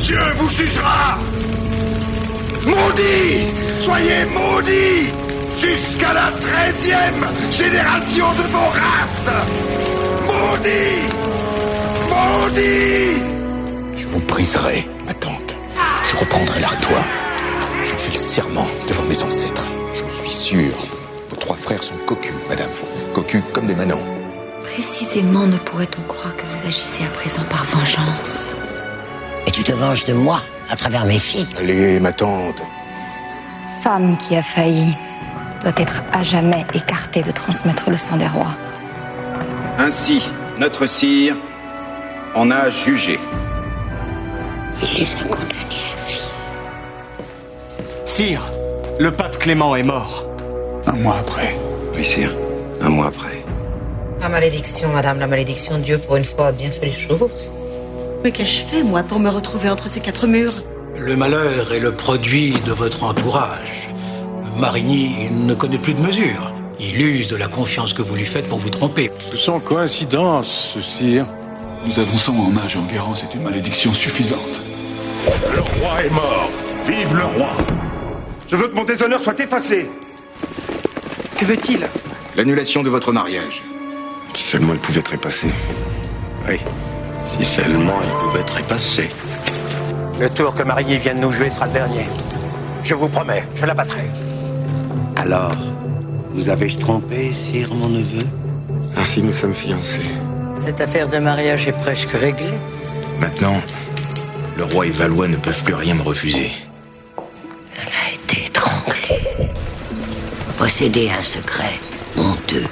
Dieu vous jugera. Maudits, soyez maudits jusqu'à la 13e génération de vos races. Maudits, maudits. Je vous briserai, ma tante. Je reprendrai l'artois. J'en fais le serment devant mes ancêtres. J'en suis sûr. Vos 3 frères sont cocus, madame. Cocus comme des manants. Précisément ne pourrait-on croire que vous agissez à présent par vengeance. Et tu te venges de moi, à travers mes filles. Allez, ma tante. Femme qui a failli doit être à jamais écartée de transmettre le sang des rois. Ainsi, notre sire en a jugé. Il les a condamnés à vie. Sire, le pape Clément est mort. 1 mois après. Oui, sire. 1 mois après. La malédiction, madame, la malédiction. Dieu, pour une fois, a bien fait les choses. Mais qu'ai-je fait, moi, pour me retrouver entre ces 4 murs? Le malheur est le produit de votre entourage. Marigny ne connaît plus de mesure. Il use de la confiance que vous lui faites pour vous tromper. Sans coïncidence, sire. Nous avançons en âge et en guérant, c'est une malédiction suffisante. Le roi est mort. Vive le roi. Je veux que mon déshonneur soit effacé. Que veut-il? L'annulation de votre mariage. Si seulement elle pouvait trépasser. Oui, si seulement il pouvait trépasser. Le tour que Marigny vient de nous jouer sera le dernier. Je vous promets, je l'abattrai. Alors, vous avez trompé, sire, mon neveu? Ainsi, nous sommes fiancés. Cette affaire de mariage est presque réglée. Maintenant, le roi et Valois ne peuvent plus rien me refuser. Elle a été étranglée. Posséder un secret honteux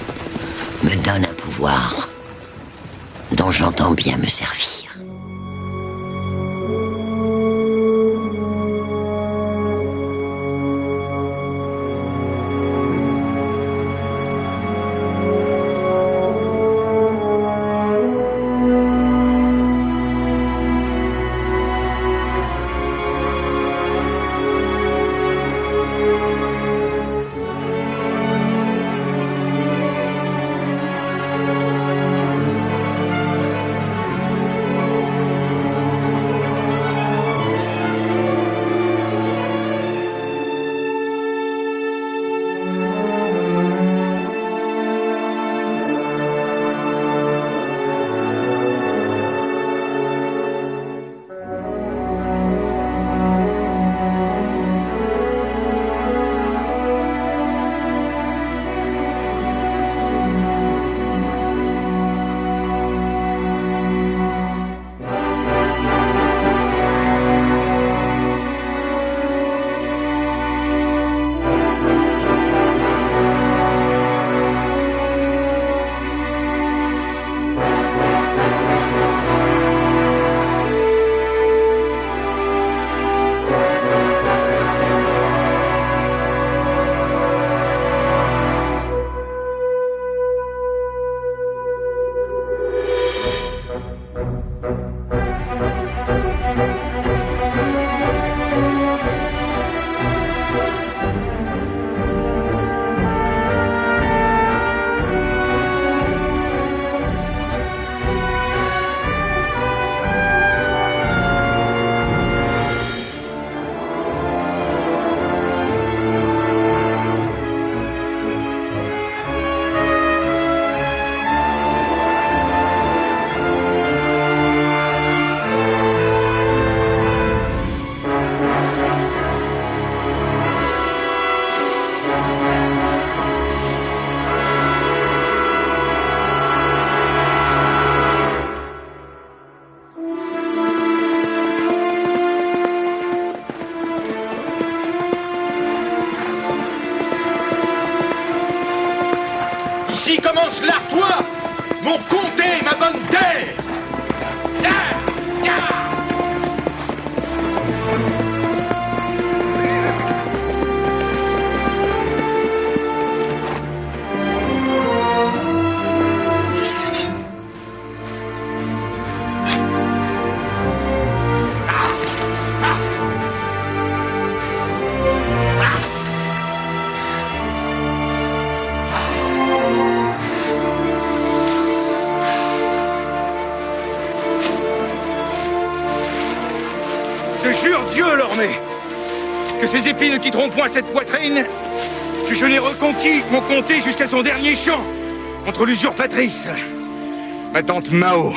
me donne un pouvoir dont j'entends bien me servir. Ici commence l'Artois, mon comté, ma bonne terre. Je jure Dieu, Lormé, que ces épées ne quitteront point cette poitrine, que je n'ai reconquis mon comté jusqu'à son dernier champ, contre l'usurpatrice, ma tante Mao.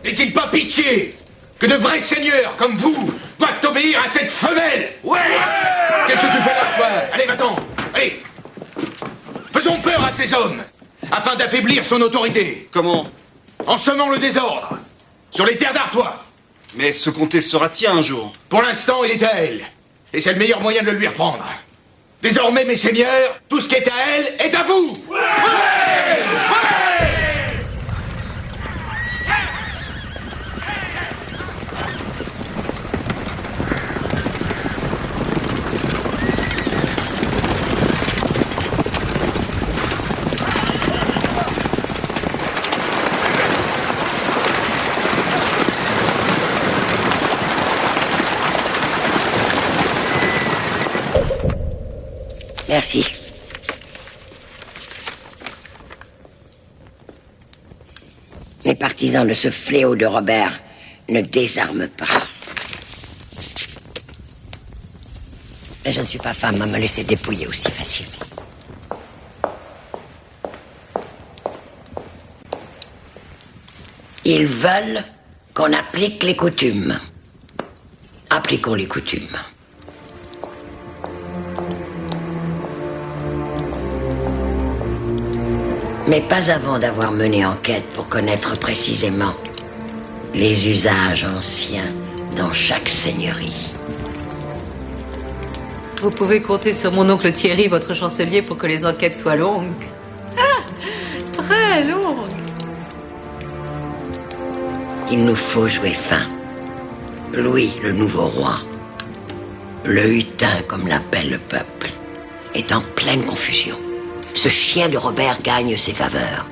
N'est-il pas pitié que de vrais seigneurs comme vous doivent obéir à cette femelle? Ouais! Qu'est-ce que tu fais là, toi? Allez, va-t'en! Allez! Faisons peur à ces hommes, afin d'affaiblir son autorité. Comment? En semant le désordre sur les terres d'Artois. Mais ce comté sera tien un jour. Pour l'instant, il est à elle. Et c'est le meilleur moyen de le lui reprendre. Désormais, mes seigneurs, tout ce qui est à elle est à vous! Ouais! Ouais! Merci. Les partisans de ce fléau de Robert ne désarment pas. Mais je ne suis pas femme à me laisser dépouiller aussi facilement. Ils veulent qu'on applique les coutumes. Appliquons les coutumes. Mais pas avant d'avoir mené enquête pour connaître précisément les usages anciens dans chaque seigneurie. Vous pouvez compter sur mon oncle Thierry, votre chancelier, pour que les enquêtes soient longues. Ah! Très longues! Il nous faut jouer fin. Louis, le nouveau roi, le hutin, comme l'appelle le peuple, est en pleine confusion. Ce chien de Robert gagne ses faveurs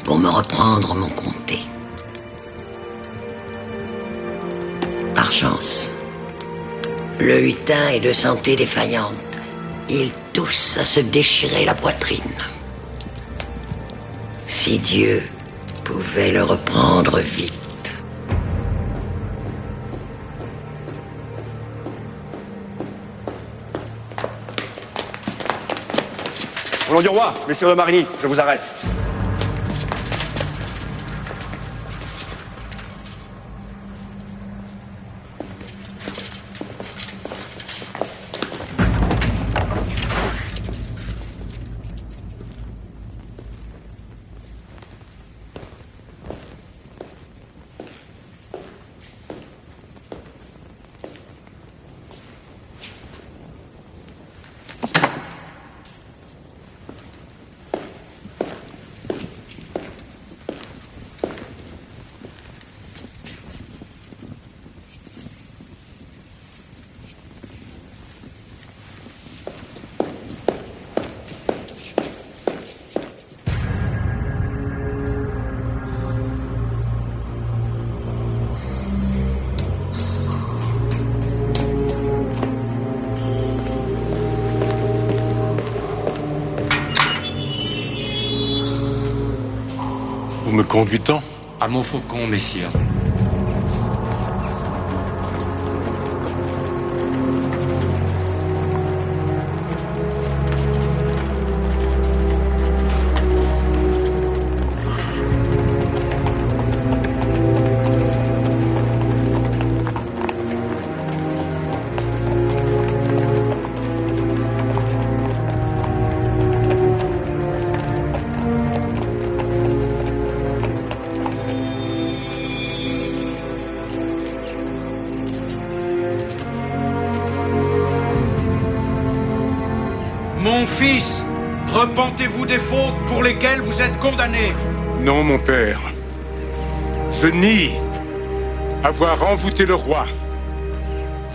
pour me reprendre mon comté. Par chance, le hutin est de santé défaillante. Il tousse à se déchirer la poitrine. Si Dieu pouvait le reprendre vite. Au nom du roi, messire de Marigny, je vous arrête. Me conduisant à Montfaucon, messire. fils, repentez-vous des fautes pour lesquelles vous êtes condamnés. Non, mon père. Je nie avoir envoûté le roi,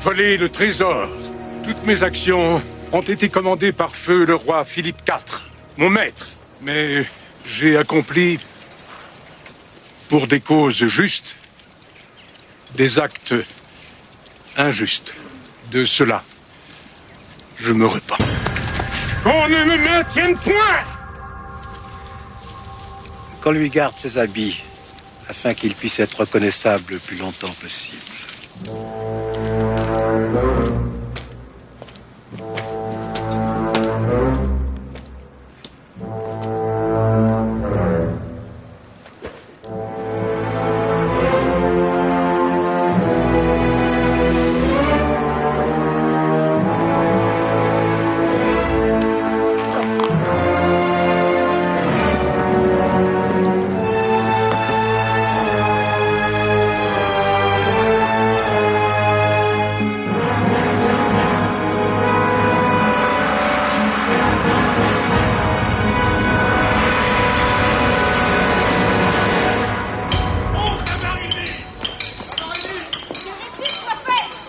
volé le trésor. Toutes mes actions ont été commandées par feu le roi Philippe IV, mon maître. Mais j'ai accompli, pour des causes justes, des actes injustes. De cela, je me repens. Qu'on ne me maintienne point! Qu'on lui garde ses habits, afin qu'il puisse être reconnaissable le plus longtemps possible.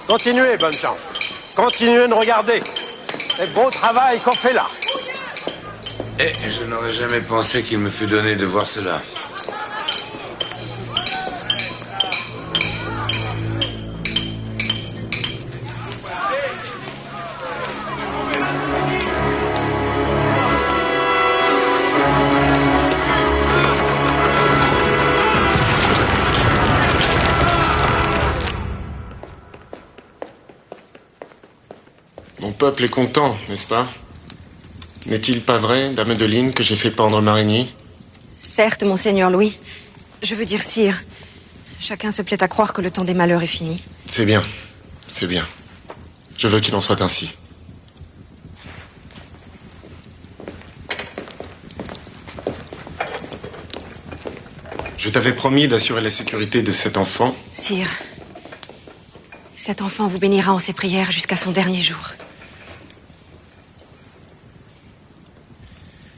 Continuez, bonne gens. Continuez de regarder. C'est beau travail qu'on fait là. Et je n'aurais jamais pensé qu'il me fût donné de voir cela. Mon peuple est content, n'est-ce pas? N'est-il pas vrai, dame Adeline, que j'ai fait pendre Marigny? Certes, monseigneur Louis. Je veux dire, sire, chacun se plaît à croire que le temps des malheurs est fini. C'est bien, c'est bien. Je veux qu'il en soit ainsi. Je t'avais promis d'assurer la sécurité de cet enfant. Sire, cet enfant vous bénira en ses prières jusqu'à son dernier jour.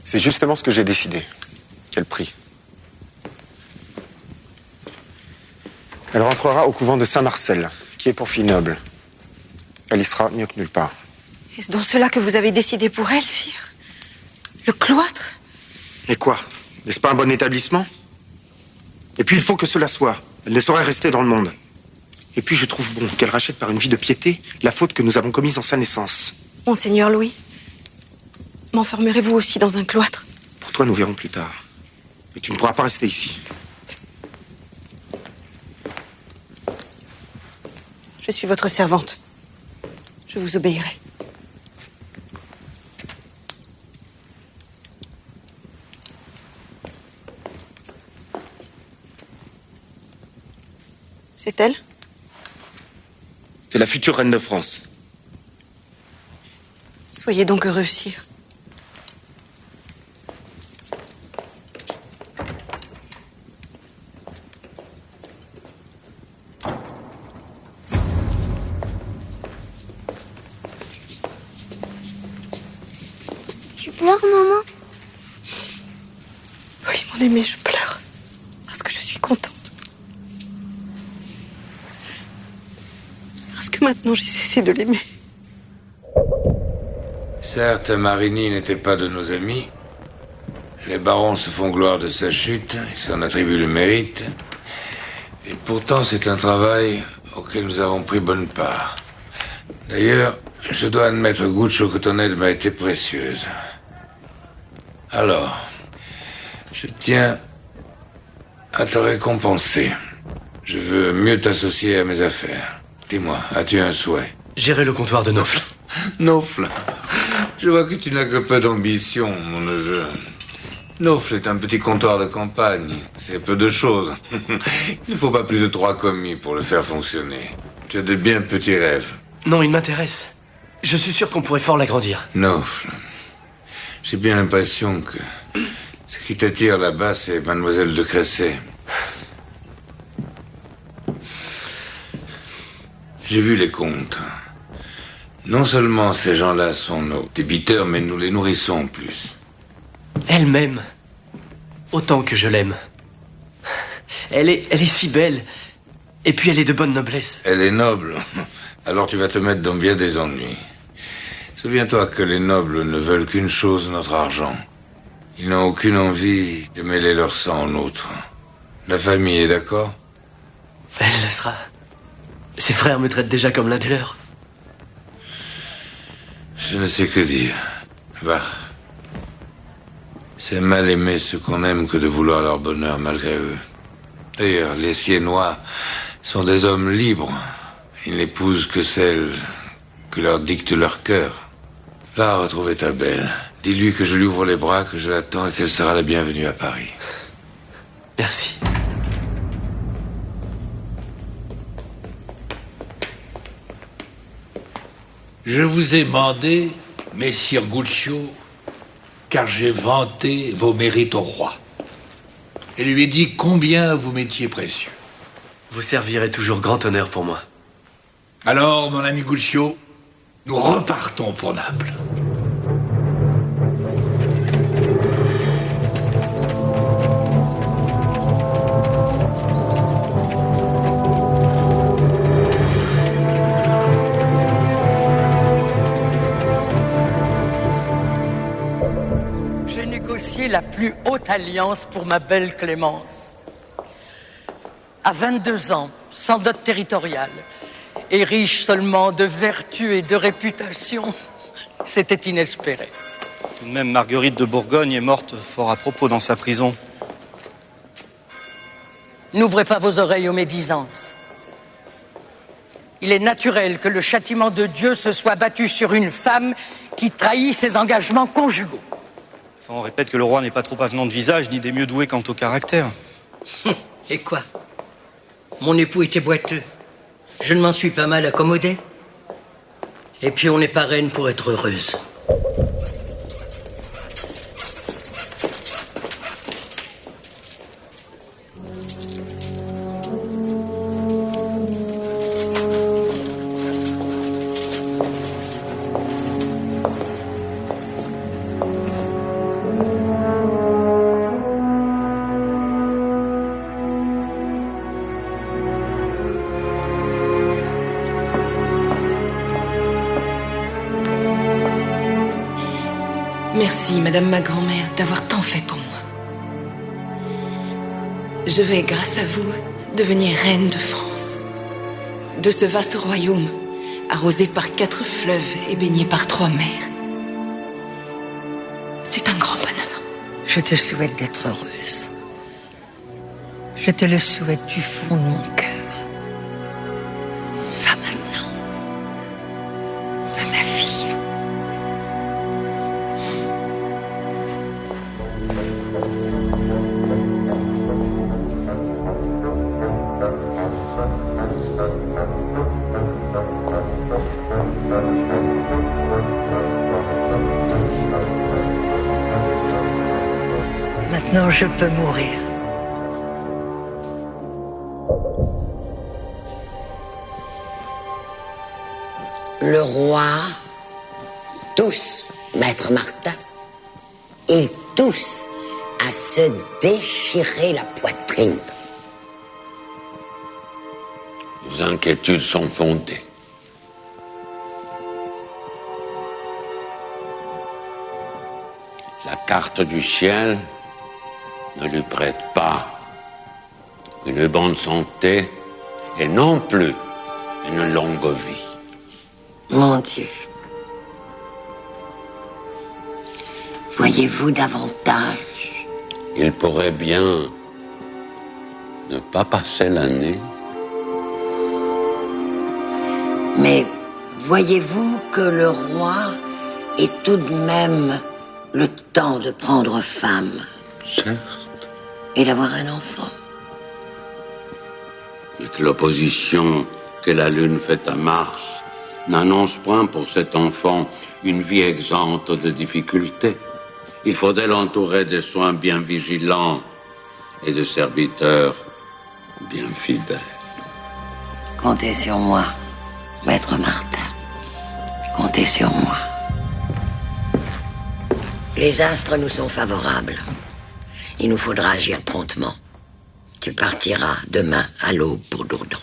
C'est justement ce que j'ai décidé. Quel prix? Elle rentrera au couvent de Saint-Marcel, qui est pour fille noble. Elle y sera mieux que nulle part. Est-ce donc cela que vous avez décidé pour elle, sire? Le cloître? Et quoi? N'est-ce pas un bon établissement? Et puis il faut que cela soit. Elle ne saurait rester dans le monde. Et puis je trouve bon qu'elle rachète par une vie de piété la faute que nous avons commise en sa naissance. Monseigneur Louis, m'enfermerez-vous aussi dans un cloître? Pour toi, nous verrons plus tard. Mais tu ne pourras pas rester ici. Je suis votre servante. Je vous obéirai. C'est elle? C'est la future reine de France. Soyez donc heureux, sire. Tu pleures, maman? Oui, mon aimé, je pleure. Parce que je suis contente. Parce que maintenant, j'ai cessé de l'aimer. Certes, Marigny n'était pas de nos amis. Les barons se font gloire de sa chute, ils s'en attribuent le mérite. Et pourtant, c'est un travail auquel nous avons pris bonne part. D'ailleurs, je dois admettre, Guccio, que ton aide m'a été précieuse. Alors, je tiens à te récompenser. Je veux mieux t'associer à mes affaires. Dis-moi, as-tu un souhait? Gérer le comptoir de Naufle. Naufle? Je vois que tu n'as que peu d'ambition, mon neveu. Naufle est un petit comptoir de campagne. C'est peu de choses. Il ne faut pas plus de 3 commis pour le faire fonctionner. Tu as de bien petits rêves. Non, il m'intéresse. Je suis sûr qu'on pourrait fort l'agrandir. Naufle. J'ai bien l'impression que ce qui t'attire là-bas, c'est Mademoiselle de Cressay. J'ai vu les comptes. Non seulement ces gens-là sont nos débiteurs, mais nous les nourrissons en plus. Elle m'aime. Autant que je l'aime. Elle est si belle. Et puis elle est de bonne noblesse. Elle est noble. Alors tu vas te mettre dans bien des ennuis. Souviens-toi que les nobles ne veulent qu'une chose, notre argent. Ils n'ont aucune envie de mêler leur sang au nôtre. La famille est d'accord? Elle le sera. Ses frères me traitent déjà comme l'un des leurs. Je ne sais que dire. Va. C'est mal aimer ceux qu'on aime que de vouloir leur bonheur malgré eux. D'ailleurs, les Siennois sont des hommes libres. Ils n'épousent que celles que leur dicte leur cœur. Va retrouver ta belle. Dis-lui que je lui ouvre les bras, que je l'attends et qu'elle sera la bienvenue à Paris. Merci. Je vous ai mandé, messire Guccio, car j'ai vanté vos mérites au roi. Et lui ai dit combien vous m'étiez précieux. Vous servirez toujours grand honneur pour moi. Alors, mon ami Guccio, nous repartons pour Naples. J'ai négocié la plus haute alliance pour ma belle Clémence. À 22 ans, sans dot territoriale, et riche seulement de vertu et de réputation, c'était inespéré. Tout de même, Marguerite de Bourgogne est morte fort à propos dans sa prison. N'ouvrez pas vos oreilles aux médisances. Il est naturel que le châtiment de Dieu se soit battu sur une femme qui trahit ses engagements conjugaux. Enfin, on répète que le roi n'est pas trop avenant de visage, ni des mieux doués quant au caractère. Et quoi? Mon époux était boiteux. Je ne m'en suis pas mal accommodé. Et puis on n'est pas reine pour être heureuse. Merci, Madame ma grand-mère, d'avoir tant fait pour moi. Je vais, grâce à vous, devenir reine de France. De ce vaste royaume, arrosé par 4 fleuves et baigné par 3 mers. C'est un grand bonheur. Je te souhaite d'être heureuse. Je te le souhaite du fond de mon cœur. Va maintenant. Va, ma fille. Maintenant, je peux mourir. Le roi, tous, maître Martin, ils tous à se déchirer la poitrine. Vos inquiétudes sont fondées. La carte du ciel ne lui prête pas une bonne santé et non plus une longue vie. Mon Dieu. Voyez-vous davantage? Il pourrait bien ne pas passer l'année. Mais voyez-vous que le roi ait tout de même le temps de prendre femme? Certes. Et d'avoir un enfant? Et que l'opposition que la lune fait à Mars n'annonce point pour cet enfant une vie exempte de difficultés. Il faudrait l'entourer de soins bien vigilants et de serviteurs bien fidèles. Comptez sur moi, maître Martin. Comptez sur moi. Les astres nous sont favorables. Il nous faudra agir promptement. Tu partiras demain à l'aube pour Dourdan.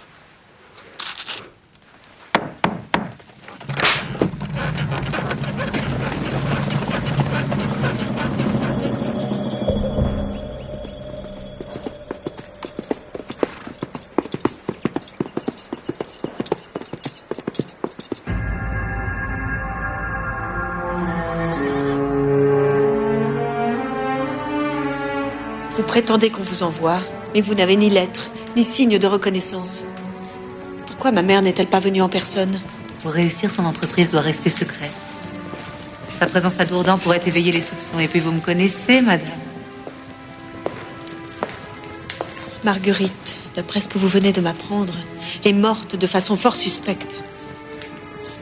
Vous prétendez qu'on vous envoie, mais vous n'avez ni lettre, ni signe de reconnaissance. Pourquoi ma mère n'est-elle pas venue en personne? Pour réussir, son entreprise doit rester secrète. Sa présence à Dourdan pourrait éveiller les soupçons. Et puis vous me connaissez, madame. Marguerite, d'après ce que vous venez de m'apprendre, est morte de façon fort suspecte.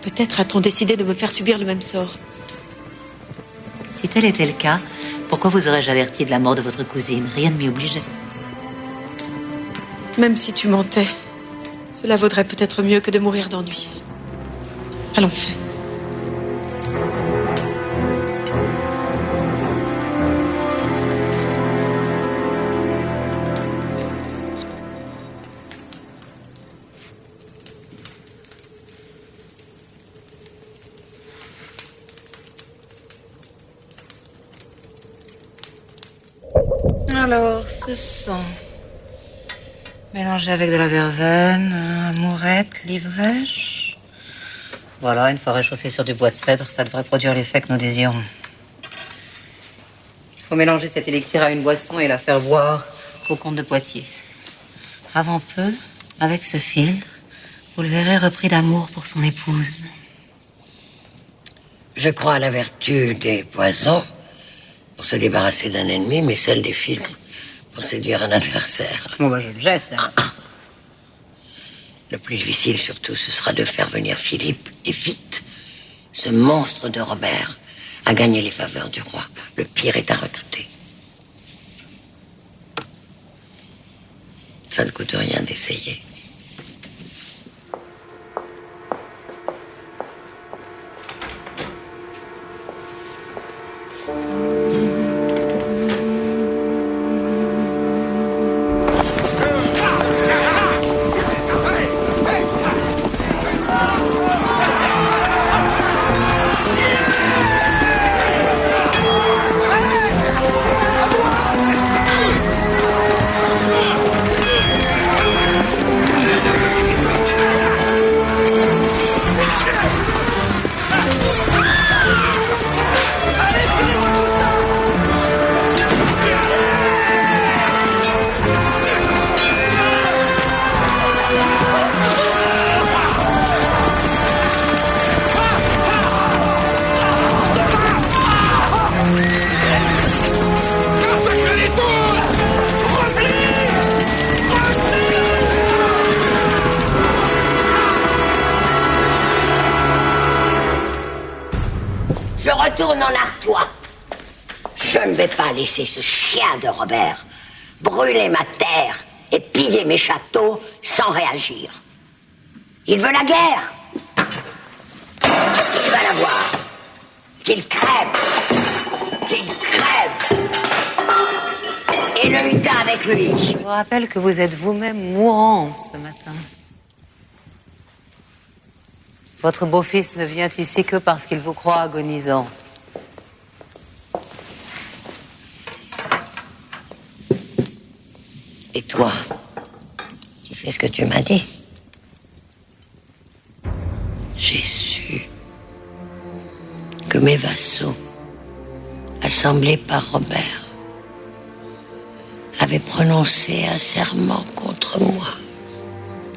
Peut-être a-t-on décidé de me faire subir le même sort. Si tel était le cas, pourquoi vous aurais-je averti de la mort de votre cousine? Rien ne m'y obligeait. Même si tu mentais, cela vaudrait peut-être mieux que de mourir d'ennui. Allons, fais. Alors, ce sang mélangé avec de la verveine, amourette, livrèche. Voilà, une fois réchauffé sur du bois de cèdre, ça devrait produire l'effet que nous désirons. Il faut mélanger cet élixir à une boisson et la faire boire au comte de Poitiers. Avant peu, avec ce filtre, vous le verrez repris d'amour pour son épouse. Je crois à la vertu des poisons pour se débarrasser d'un ennemi, mais celle des filtres pour séduire un adversaire. Bon, bah, je le jette. Hein. Le plus difficile, surtout, ce sera de faire venir Philippe, et vite. Ce monstre de Robert a gagné les faveurs du roi. Le pire est à redouter. Ça ne coûte rien d'essayer. Je retourne en Artois. Je ne vais pas laisser ce chien de Robert brûler ma terre et piller mes châteaux sans réagir. Il veut la guerre. Il va l'avoir. Qu'il crève. Qu'il crève. Et le hutin avec lui. Je vous rappelle que vous êtes vous-même mourante ce matin. Votre beau-fils ne vient ici que parce qu'il vous croit agonisante. Et toi, tu fais ce que tu m'as dit. J'ai su que mes vassaux, assemblés par Robert, avaient prononcé un serment contre moi.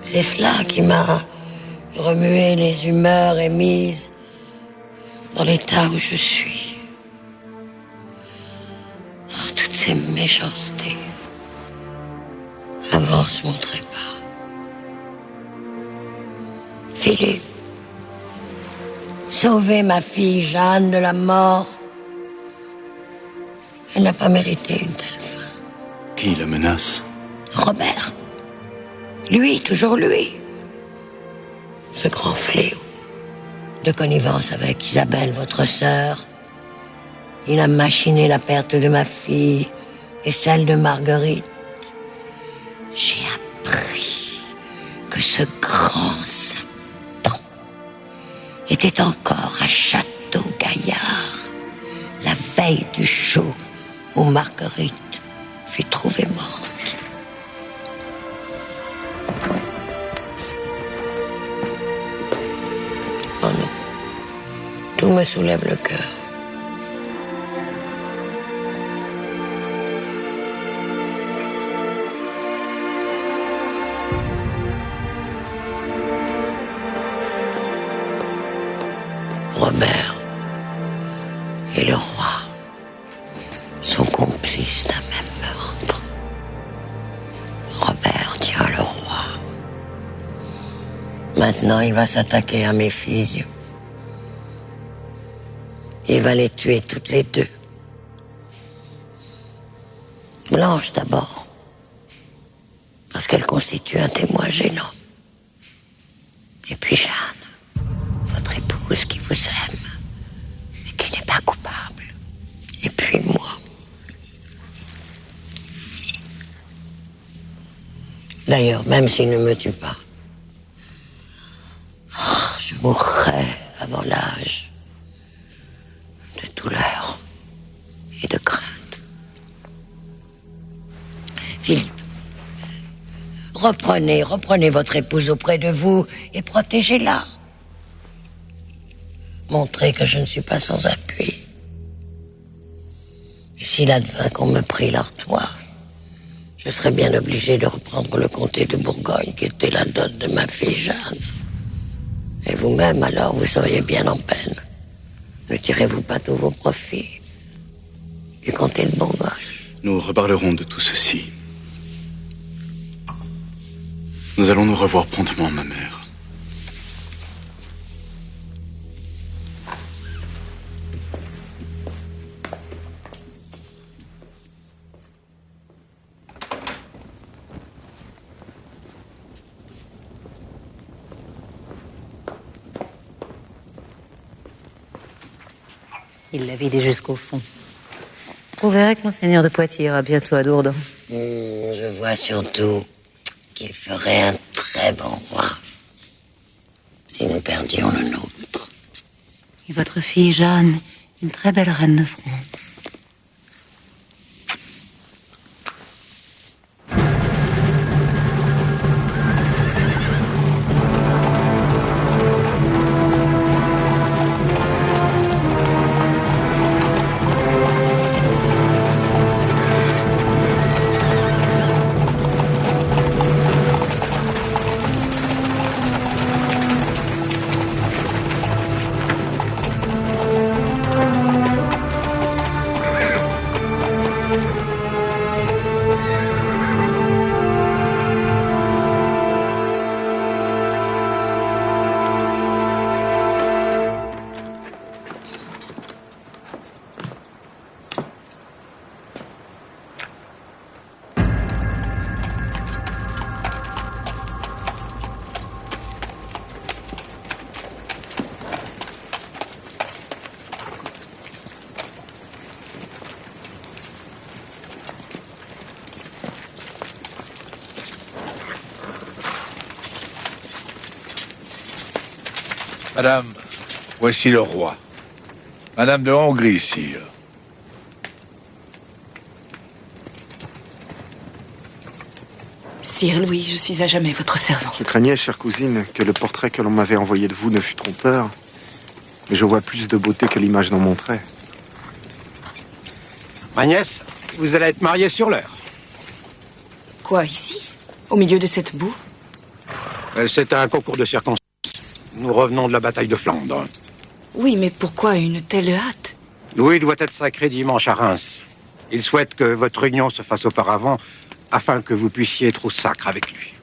C'est cela qui m'a remué les humeurs et mise dans l'état où je suis. Oh, toutes ces méchancetés avancent mon trépas. Philippe, sauver ma fille Jeanne de la mort. Elle n'a pas mérité une telle fin. Qui la menace? Robert. Lui, toujours lui. Ce grand fléau. de connivence avec Isabelle, votre sœur. Il a machiné la perte de ma fille et celle de Marguerite. J'ai appris que ce grand Satan était encore à Château-Gaillard, la veille du jour où Marguerite fut trouvée morte. Oh non, tout me soulève le cœur. Robert et le roi sont complices d'un même meurtre. Robert tient le roi. Maintenant, il va s'attaquer à mes filles. Il va les tuer toutes les deux. Blanche d'abord, parce qu'elle constitue un témoin gênant. Et puis Jeanne, votre épouse qui vous aime, mais qui n'est pas coupable. Et puis moi. D'ailleurs, même s'il ne me tue pas, je mourrai avant l'âge de douleur et de crainte. Philippe, reprenez votre épouse auprès de vous et protégez-la. Montrez que je ne suis pas sans appui. Et s'il advint qu'on me prit l'Artois, je serais bien obligé de reprendre le comté de Bourgogne, qui était la dot de ma fille Jeanne. Et vous-même, alors, vous seriez bien en peine. Ne tirez-vous pas tous vos profits du comté de Bourgogne? Nous reparlerons de tout ceci. Nous allons nous revoir promptement, ma mère. Il l'a vidé jusqu'au fond. Vous verrez que Monseigneur de Poitiers ira bientôt à Dourdan. Je vois surtout qu'il ferait un très bon roi si nous perdions le nôtre. Et votre fille Jeanne, une très belle reine de France. Madame, voici le roi. Madame de Hongrie, sire. Sire Louis, je suis à jamais votre servant. Je craignais, chère cousine, que le portrait que l'on m'avait envoyé de vous ne fût trompeur. Mais je vois plus de beauté que l'image n'en montrait. Ma nièce, vous allez être mariée sur l'heure. Quoi, ici? Au milieu de cette boue? C'est un concours de circonstances. Nous revenons de la bataille de Flandre. Oui, mais pourquoi une telle hâte? Louis doit être sacré dimanche à Reims. Il souhaite que votre union se fasse auparavant, afin que vous puissiez être au sacre avec lui.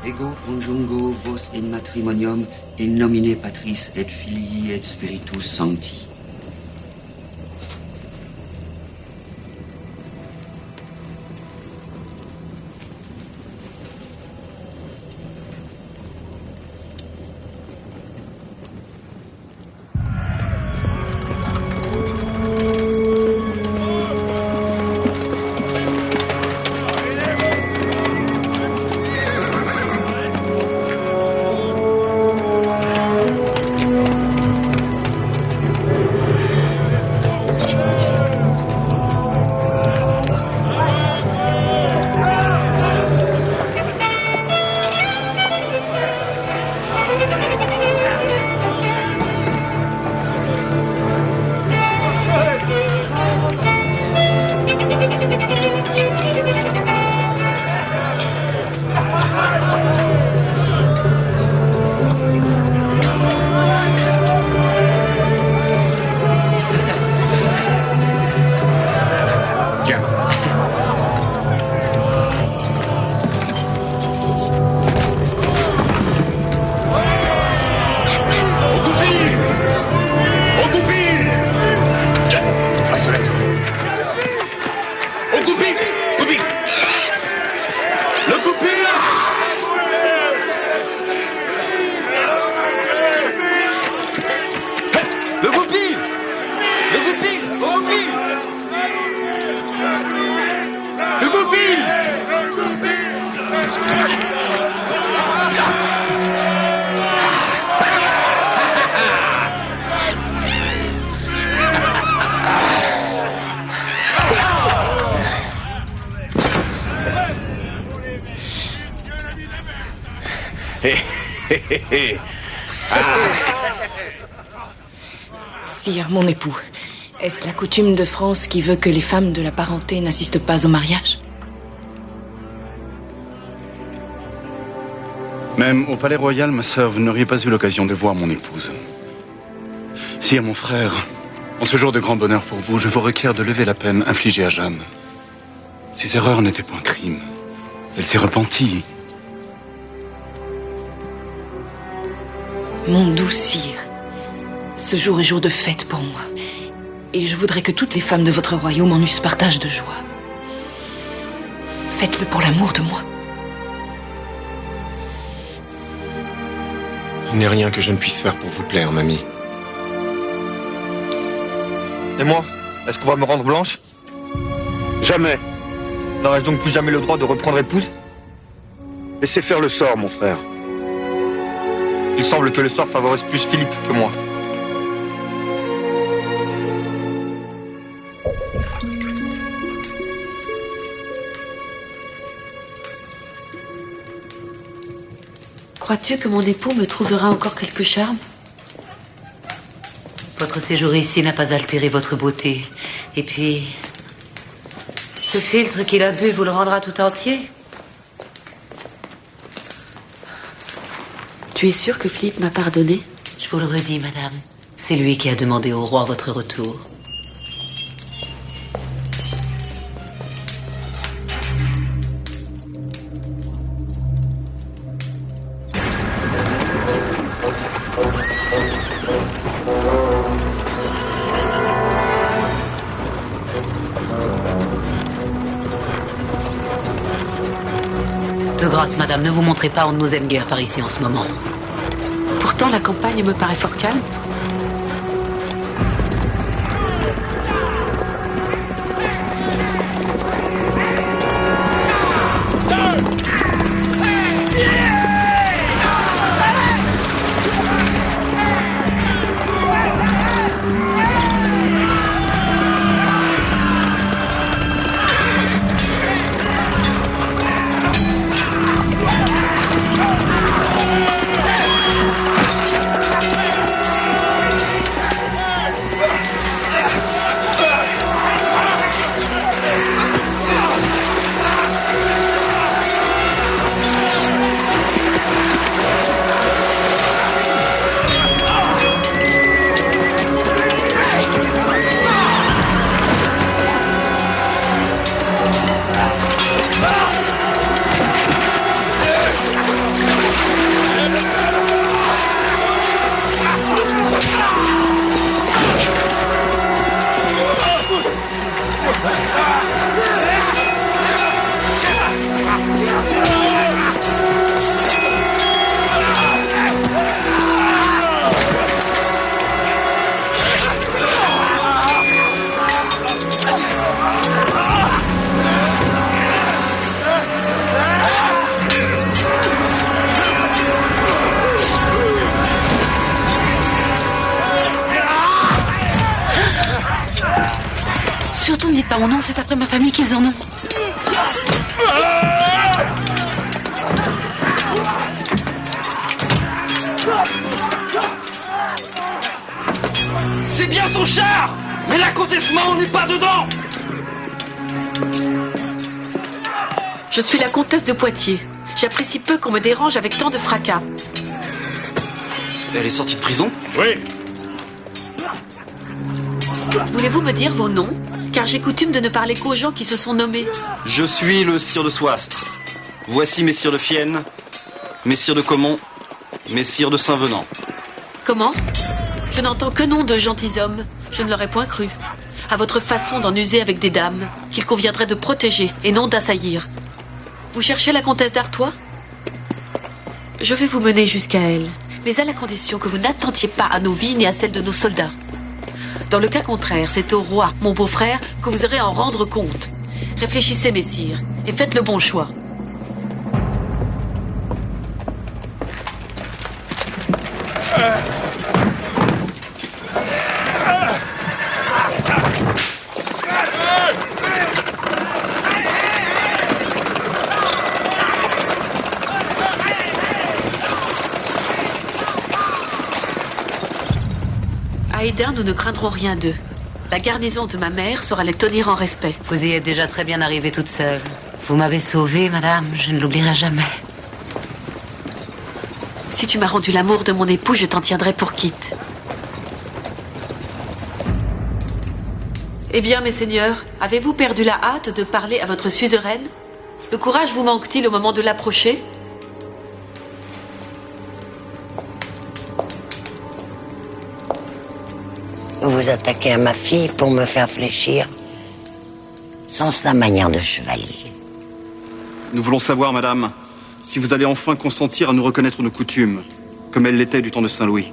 Ego conjungo vos in matrimonium in nomine Patris et Filii et Spiritus Sancti. Sire, mon époux, est-ce la coutume de France qui veut que les femmes de la parenté n'assistent pas au mariage? Même au palais royal, ma sœur, vous n'auriez pas eu l'occasion de voir mon épouse. Sire, mon frère, en ce jour de grand bonheur pour vous, je vous requiers de lever la peine infligée à Jeanne. Ses erreurs n'étaient point crime. Elle s'est repentie. Mon doux sire, ce jour est jour de fête pour moi. Et je voudrais que toutes les femmes de votre royaume en eussent partage de joie. Faites-le pour l'amour de moi. Il n'est rien que je ne puisse faire pour vous plaire, mamie. Et moi, est-ce qu'on va me rendre blanche? Jamais. N'aurais-je donc plus jamais le droit de reprendre épouse? Laissez faire le sort, mon frère. Il semble que le sort favorise plus Philippe que moi. Crois-tu que mon époux me trouvera encore quelque charme? Votre séjour ici n'a pas altéré votre beauté. Et puis, ce filtre qu'il a bu vous le rendra tout entier. Tu es sûre que Philippe m'a pardonné? Je vous le redis, madame. C'est lui qui a demandé au roi votre retour. De grâce, madame, ne vous montrez pas, on ne nous aime guère par ici en ce moment. Pourtant, la campagne me paraît fort calme. Surtout ne dites pas mon nom, c'est après ma famille qu'ils en ont. C'est bien son char! Mais la comtesse Maud n'est pas dedans! Je suis la comtesse de Poitiers. J'apprécie peu qu'on me dérange avec tant de fracas. Elle est sortie de prison? Oui. Voulez-vous me dire vos noms? Car j'ai coutume de ne parler qu'aux gens qui se sont nommés. Je suis le sire de Soistre. Voici messire de Fienne, messire de Caumont, messire de Saint-Venant. Comment? Je n'entends que nom de gentilshommes. Je ne l'aurais point cru. À votre façon d'en user avec des dames, qu'il conviendrait de protéger et non d'assaillir. Vous cherchez la comtesse d'Artois? Je vais vous mener jusqu'à elle, mais à la condition que vous n'attentiez pas à nos vies ni à celles de nos soldats. Dans le cas contraire, c'est au roi, mon beau-frère, que vous aurez à en rendre compte. Réfléchissez, messire, et faites le bon choix. À Eder, nous ne craindrons rien d'eux. La garnison de ma mère saura les tenir en respect. Vous y êtes déjà très bien arrivée toute seule. Vous m'avez sauvée, madame, je ne l'oublierai jamais. Si tu m'as rendu l'amour de mon époux, je t'en tiendrai pour quitte. Eh bien, mes seigneurs, avez-vous perdu la hâte de parler à votre suzeraine? Le courage vous manque-t-il au moment de l'approcher? Vous vous attaquez à ma fille pour me faire fléchir. Sans sa manière de chevalier. Nous voulons savoir, madame, si vous allez enfin consentir à nous reconnaître nos coutumes, comme elles l'étaient du temps de Saint-Louis.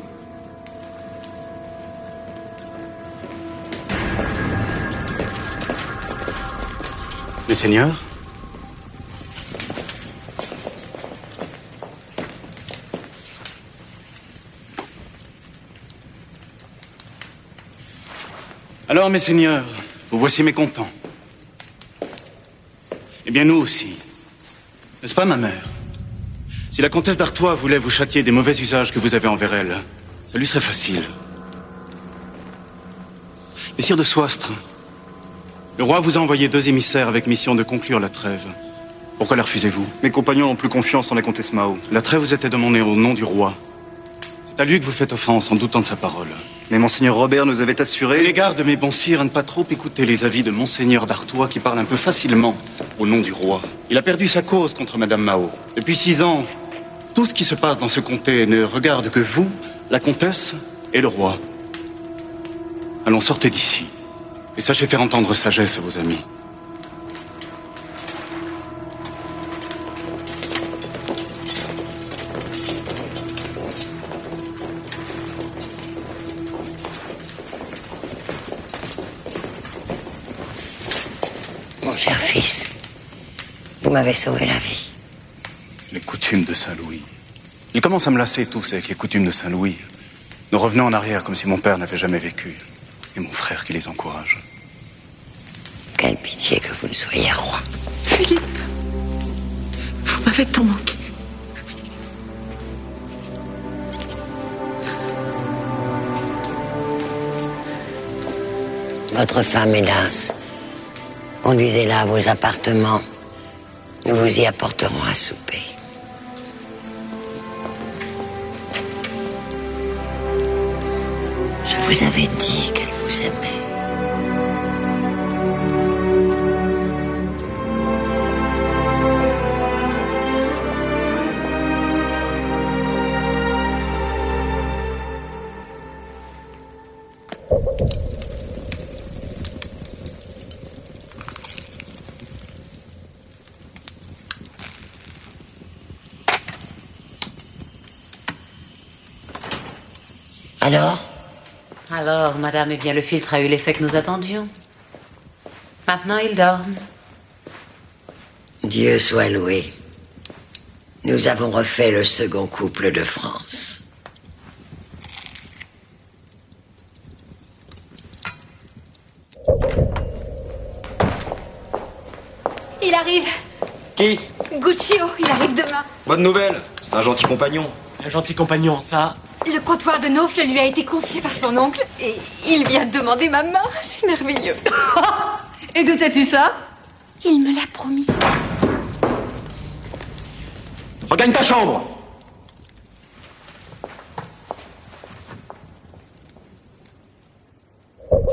Mes seigneurs, alors, mes seigneurs, vous voici mécontents. Eh bien, nous aussi. N'est-ce pas, ma mère? Si la comtesse d'Artois voulait vous châtier des mauvais usages que vous avez envers elle, ça lui serait facile. Messire de Soistre, le roi vous a envoyé 2 émissaires avec mission de conclure la trêve. Pourquoi la refusez-vous? Mes compagnons n'ont plus confiance en la comtesse Mao. La trêve vous était demandée au nom du roi. C'est à lui que vous faites offense en doutant de sa parole. Mais monseigneur Robert nous avait assuré... Les gardes, mes bons sires, à ne pas trop écouter les avis de monseigneur d'Artois qui parle un peu facilement au nom du roi. Il a perdu sa cause contre madame Mao. Depuis 6 ans, tout ce qui se passe dans ce comté ne regarde que vous, la comtesse et le roi. Allons, sortez d'ici. Et sachez faire entendre sagesse à vos amis. Mon cher fils, vous m'avez sauvé la vie. Les coutumes de Saint-Louis. Ils commencent à me lasser tous avec les coutumes de Saint-Louis. Nous revenons en arrière comme si mon père n'avait jamais vécu. Et mon frère qui les encourage. Quelle pitié que vous ne soyez roi. Philippe, vous m'avez tant manqué. Votre femme, hélas. Conduisez-la à vos appartements. Nous vous y apporterons à souper. Je vous avais dit qu'elle vous aimait. Alors, madame, eh bien, le filtre a eu l'effet que nous attendions. Maintenant, ils dorment. Dieu soit loué. Nous avons refait le second couple de France. Il arrive. Qui? Guccio, il arrive demain. Bonne nouvelle, c'est un gentil compagnon. Un gentil compagnon, ça. Le comptoir de Naufle lui a été confié par son oncle et il vient de demander ma main. C'est merveilleux. Et d'où as-tu ça? Il me l'a promis. Regagne ta chambre.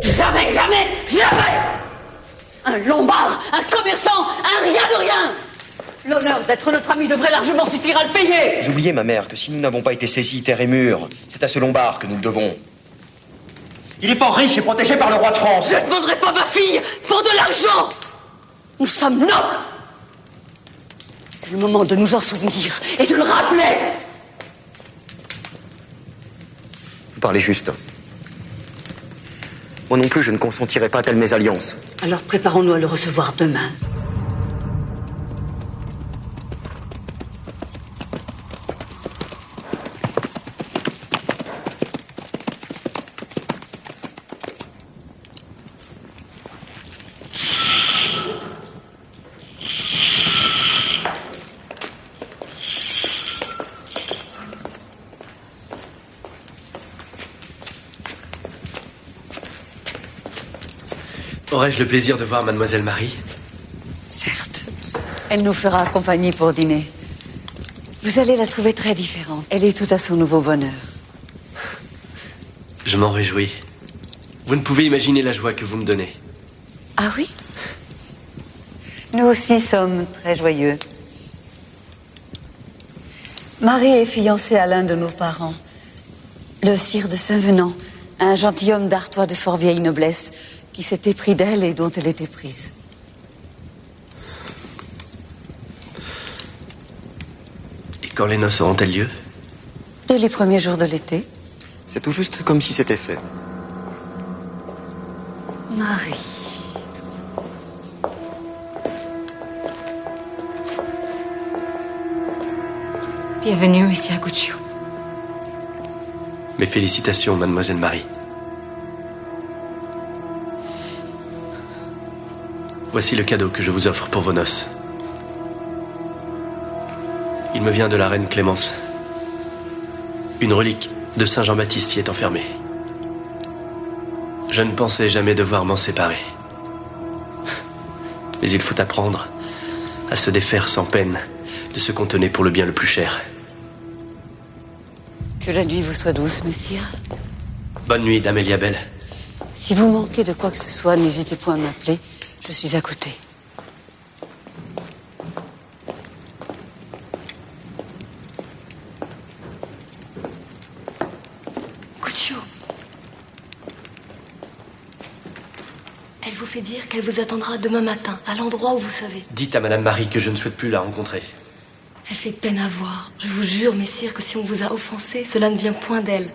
Jamais, jamais, jamais! Un lombard, un commerçant, un rien de rien! L'honneur d'être notre ami devrait largement suffire à le payer! Vous oubliez, ma mère, que si nous n'avons pas été saisis terre et mur, c'est à ce Lombard que nous le devons. Il est fort riche et protégé par le roi de France. Je ne vendrai pas ma fille pour de l'argent! Nous sommes nobles! C'est le moment de nous en souvenir et de le rappeler! Vous parlez juste. Moi non plus, je ne consentirai pas à telle mésalliance. Alors préparons-nous à le recevoir demain. Aurais-je le plaisir de voir Mademoiselle Marie? Certes. Elle nous fera compagnie pour dîner. Vous allez la trouver très différente. Elle est tout à son nouveau bonheur. Je m'en réjouis. Vous ne pouvez imaginer la joie que vous me donnez. Ah oui? Nous aussi sommes très joyeux. Marie est fiancée à l'un de nos parents, le sire de Saint-Venant, un gentilhomme d'Artois de fort vieille noblesse, qui s'était pris d'elle et dont elle était prise. Et quand les noces auront-elles lieu? Dès les premiers jours de l'été. C'est tout juste comme si c'était fait. Marie. Bienvenue, Monsieur Guccio. Mes félicitations, Mademoiselle Marie. Voici le cadeau que je vous offre pour vos noces. Il me vient de la reine Clémence. Une relique de Saint Jean-Baptiste y est enfermée. Je ne pensais jamais devoir m'en séparer. Mais il faut apprendre à se défaire sans peine de ce qu'on tenait pour le bien le plus cher. Que la nuit vous soit douce, messire. Bonne nuit, d'Amélia Belle. Si vous manquez de quoi que ce soit, n'hésitez point à m'appeler. Je suis à côté. Guccio. Elle vous fait dire qu'elle vous attendra demain matin, à l'endroit où vous savez. Dites à Madame Marie que je ne souhaite plus la rencontrer. Elle fait peine à voir. Je vous jure, messire, que si on vous a offensé, cela ne vient point d'elle.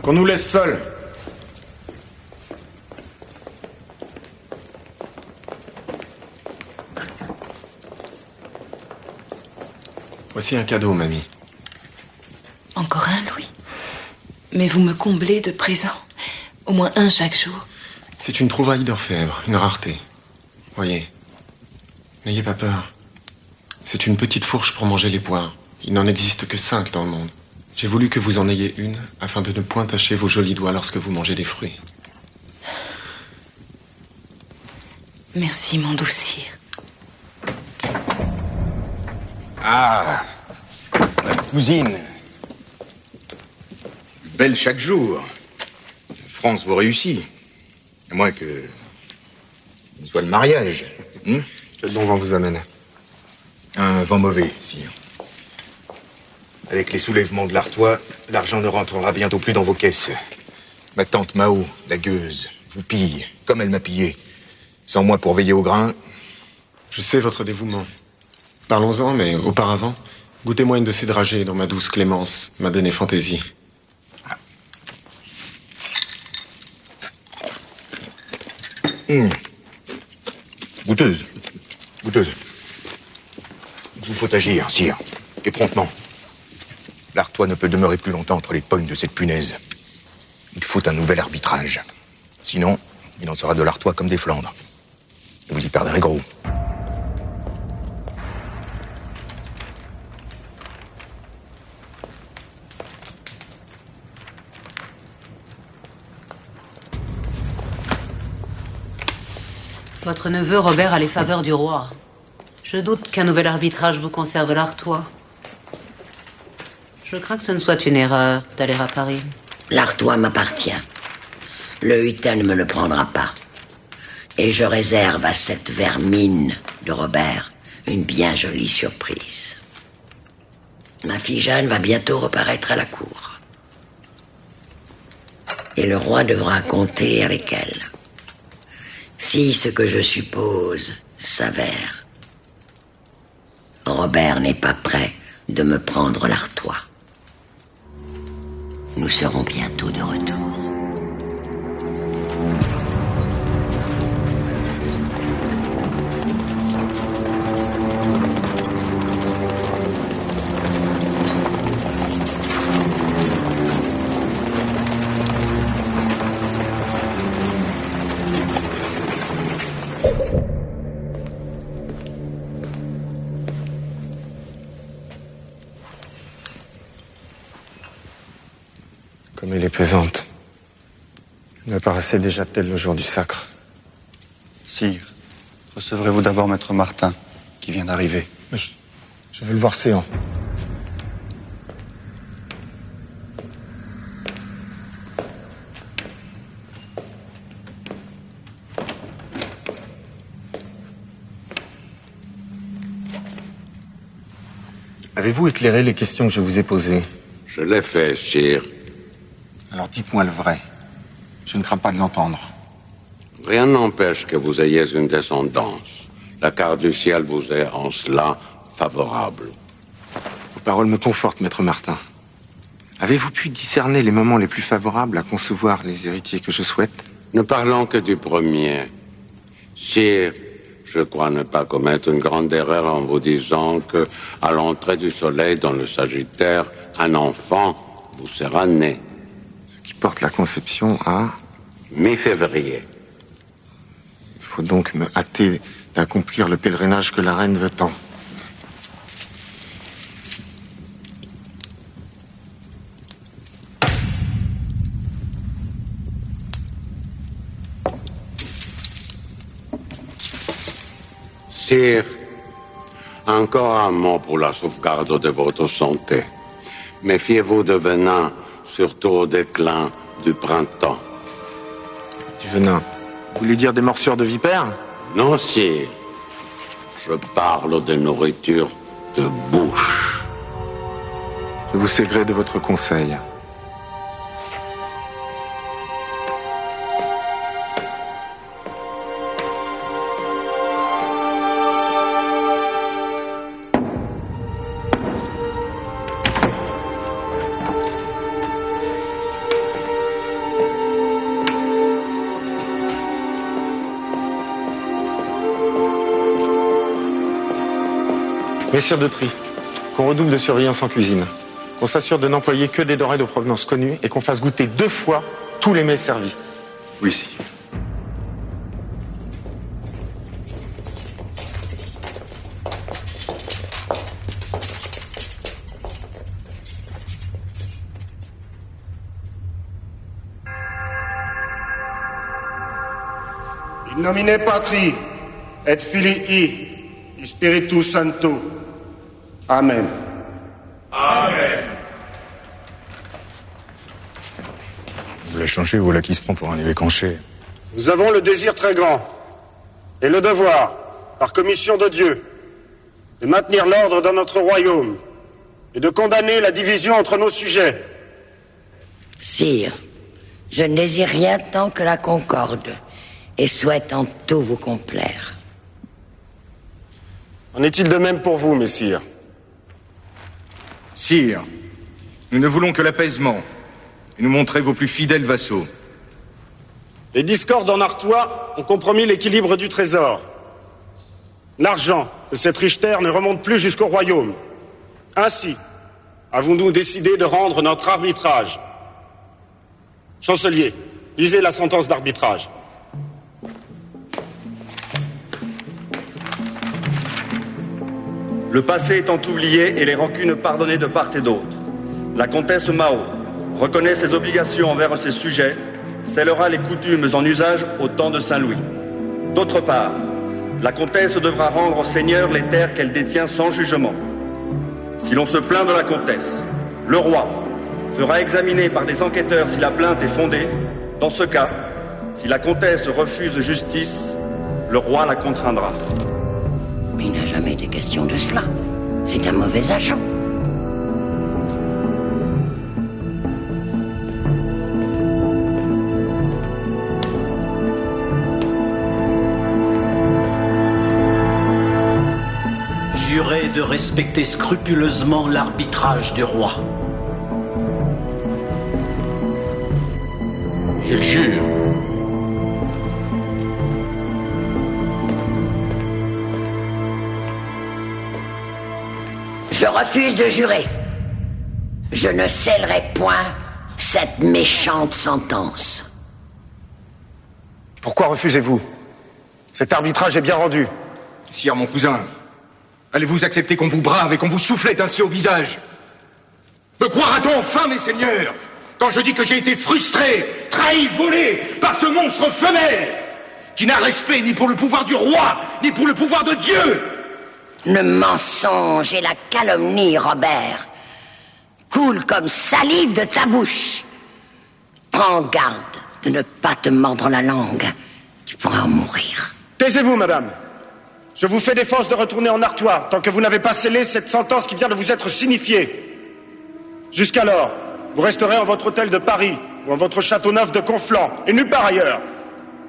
Qu'on nous laisse seuls. Voici un cadeau, mamie. Encore un, Louis? Mais vous me comblez de présents. Au moins un chaque jour. C'est une trouvaille d'orfèvre, une rareté. Voyez, n'ayez pas peur. C'est une petite fourche pour manger les poires. Il n'en existe que 5 dans le monde. J'ai voulu que vous en ayez une, afin de ne point tacher vos jolis doigts lorsque vous mangez des fruits. Merci, mon doux sire. Ah, ma cousine. Belle chaque jour. France vous réussit. À moins que ce soit le mariage. Quel bon vent vous amène? Un vent mauvais, sire. Avec les soulèvements de l'Artois, l'argent ne rentrera bientôt plus dans vos caisses. Ma tante Mao, la gueuse, vous pille, comme elle m'a pillé. Sans moi pour veiller au grain. Je sais votre dévouement. Parlons-en, mais auparavant, goûtez-moi une de ces dragées dont ma douce Clémence m'a donné fantaisie. Goûteuse. Goûteuse. Il vous faut agir, sire. Et promptement. L'Artois ne peut demeurer plus longtemps entre les pognes de cette punaise. Il faut un nouvel arbitrage. Sinon, il en sera de l'Artois comme des Flandres. Et vous y perdrez gros. Votre neveu Robert a les faveurs du roi. Je doute qu'un nouvel arbitrage vous conserve l'Artois. Je crains que ce ne soit une erreur d'aller à Paris. L'Artois m'appartient. Le Hutin ne me le prendra pas. Et je réserve à cette vermine de Robert une bien jolie surprise. Ma fille Jeanne va bientôt reparaître à la cour. Et le roi devra compter avec elle. Si ce que je suppose s'avère, Robert n'est pas prêt de me prendre l'Artois. Nous serons bientôt de retour. Comme elle est pesante. Elle me paraissait déjà telle le jour du sacre. Sire, recevrez-vous d'abord Maître Martin, qui vient d'arriver. Oui, je veux le voir séant. Avez-vous éclairé les questions que je vous ai posées? Je l'ai fait, sire. Alors dites-moi le vrai. Je ne crains pas de l'entendre. Rien n'empêche que vous ayez une descendance. La carte du ciel vous est en cela favorable. Vos paroles me confortent, Maître Martin. Avez-vous pu discerner les moments les plus favorables à concevoir les héritiers que je souhaite? Ne parlons que du premier. Sire, je crois ne pas commettre une grande erreur en vous disant que, à l'entrée du soleil dans le Sagittaire, un enfant vous sera né. Ce qui porte la conception à... mi-février. Il faut donc me hâter d'accomplir le pèlerinage que la reine veut tant. Sire, encore un mot pour la sauvegarde de votre santé. Méfiez-vous de venin, surtout au déclin du printemps. Du venin? Vous voulez dire des morsures de vipères? Non, sire. Je parle de nourriture de bouche. Je vous sais gré de votre conseil. Messire de tri, qu'on redouble de surveillance en cuisine, qu'on s'assure de n'employer que des denrées de provenance connue et qu'on fasse goûter 2 fois tous les mets servis. Oui, sire. In nomine Patri et Filii et Spiritus Sancto. Amen. Amen. Vous la changez, voilà qui se prend pour un évêque en chair. Nous avons le désir très grand et le devoir, par commission de Dieu, de maintenir l'ordre dans notre royaume et de condamner la division entre nos sujets. Sire, je ne désire rien tant que la concorde et souhaite en tout vous complaire. En est-il de même pour vous, messire? Sire, nous ne voulons que l'apaisement et nous montrer vos plus fidèles vassaux. Les discordes en Artois ont compromis l'équilibre du trésor. l'argent de cette riche terre ne remonte plus jusqu'au royaume. Ainsi, avons-nous décidé de rendre notre arbitrage. Chancelier, lisez la sentence d'arbitrage. Le passé étant oublié et les rancunes pardonnées de part et d'autre, la comtesse Mao reconnaît ses obligations envers ses sujets, scellera les coutumes en usage au temps de Saint-Louis. D'autre part, la comtesse devra rendre au seigneur les terres qu'elle détient sans jugement. Si l'on se plaint de la comtesse, le roi fera examiner par des enquêteurs si la plainte est fondée. Dans ce cas, si la comtesse refuse justice, le roi la contraindra. Mais il n'a jamais été question de cela. C'est un mauvais agent. Jurez de respecter scrupuleusement l'arbitrage du roi. Je le jure. Je refuse de jurer. Je ne scellerai point cette méchante sentence. Pourquoi refusez-vous? Cet arbitrage est bien rendu. Sire, mon cousin, allez-vous accepter qu'on vous brave et qu'on vous soufflette ainsi au visage? Me croira-t-on enfin, mes seigneurs, quand je dis que j'ai été frustré, trahi, volé par ce monstre femelle, qui n'a respect ni pour le pouvoir du roi, ni pour le pouvoir de Dieu? Le mensonge et la calomnie, Robert, coulent comme salive de ta bouche. Prends garde de ne pas te mordre la langue. Tu pourras en mourir. Taisez-vous, madame. Je vous fais défense de retourner en Artois tant que vous n'avez pas scellé cette sentence qui vient de vous être signifiée. Jusqu'alors, vous resterez en votre hôtel de Paris ou en votre château neuf de Conflans, et nulle part ailleurs.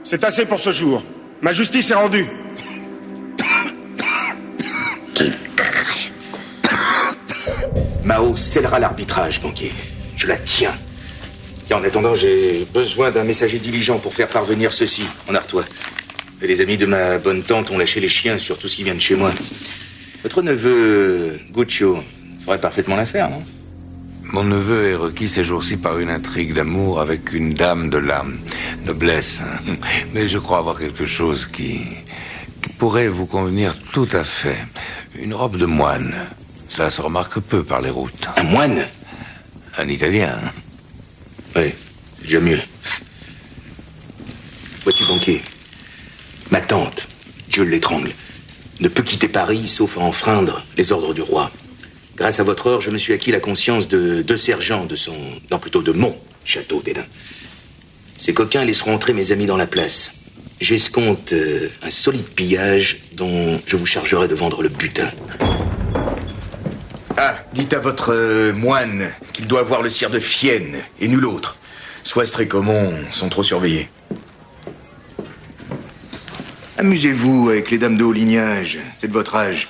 C'est assez pour ce jour. Ma justice est rendue. Mao scellera l'arbitrage, banquier. Je la tiens. Et en attendant, j'ai besoin d'un messager diligent pour faire parvenir ceci en Artois. Et les amis de ma bonne tante ont lâché les chiens sur tout ce qui vient de chez moi. Votre neveu, Guccio, ferait parfaitement l'affaire, non? Mon neveu est requis ces jours-ci par une intrigue d'amour avec une dame de la noblesse. Mais je crois avoir quelque chose qui pourrait vous convenir tout à fait. Une robe de moine. Cela se remarque peu par les routes. Un moine? Un Italien. Oui, c'est déjà mieux. Vois-tu, banquier, ma tante, Dieu l'étrangle, ne peut quitter Paris sauf à enfreindre les ordres du roi. Grâce à votre ordre, je me suis acquis la conscience de 2 sergents de son... non, plutôt de mon château d'Édin. Ces coquins laisseront entrer mes amis dans la place. J'escompte un solide pillage dont je vous chargerai de vendre le butin. Ah, dites à votre moine qu'il doit avoir le sire de Fienne et nul autre. Soistre et Comont sont trop surveillés. Amusez-vous avec les dames de haut lignage, c'est de votre âge.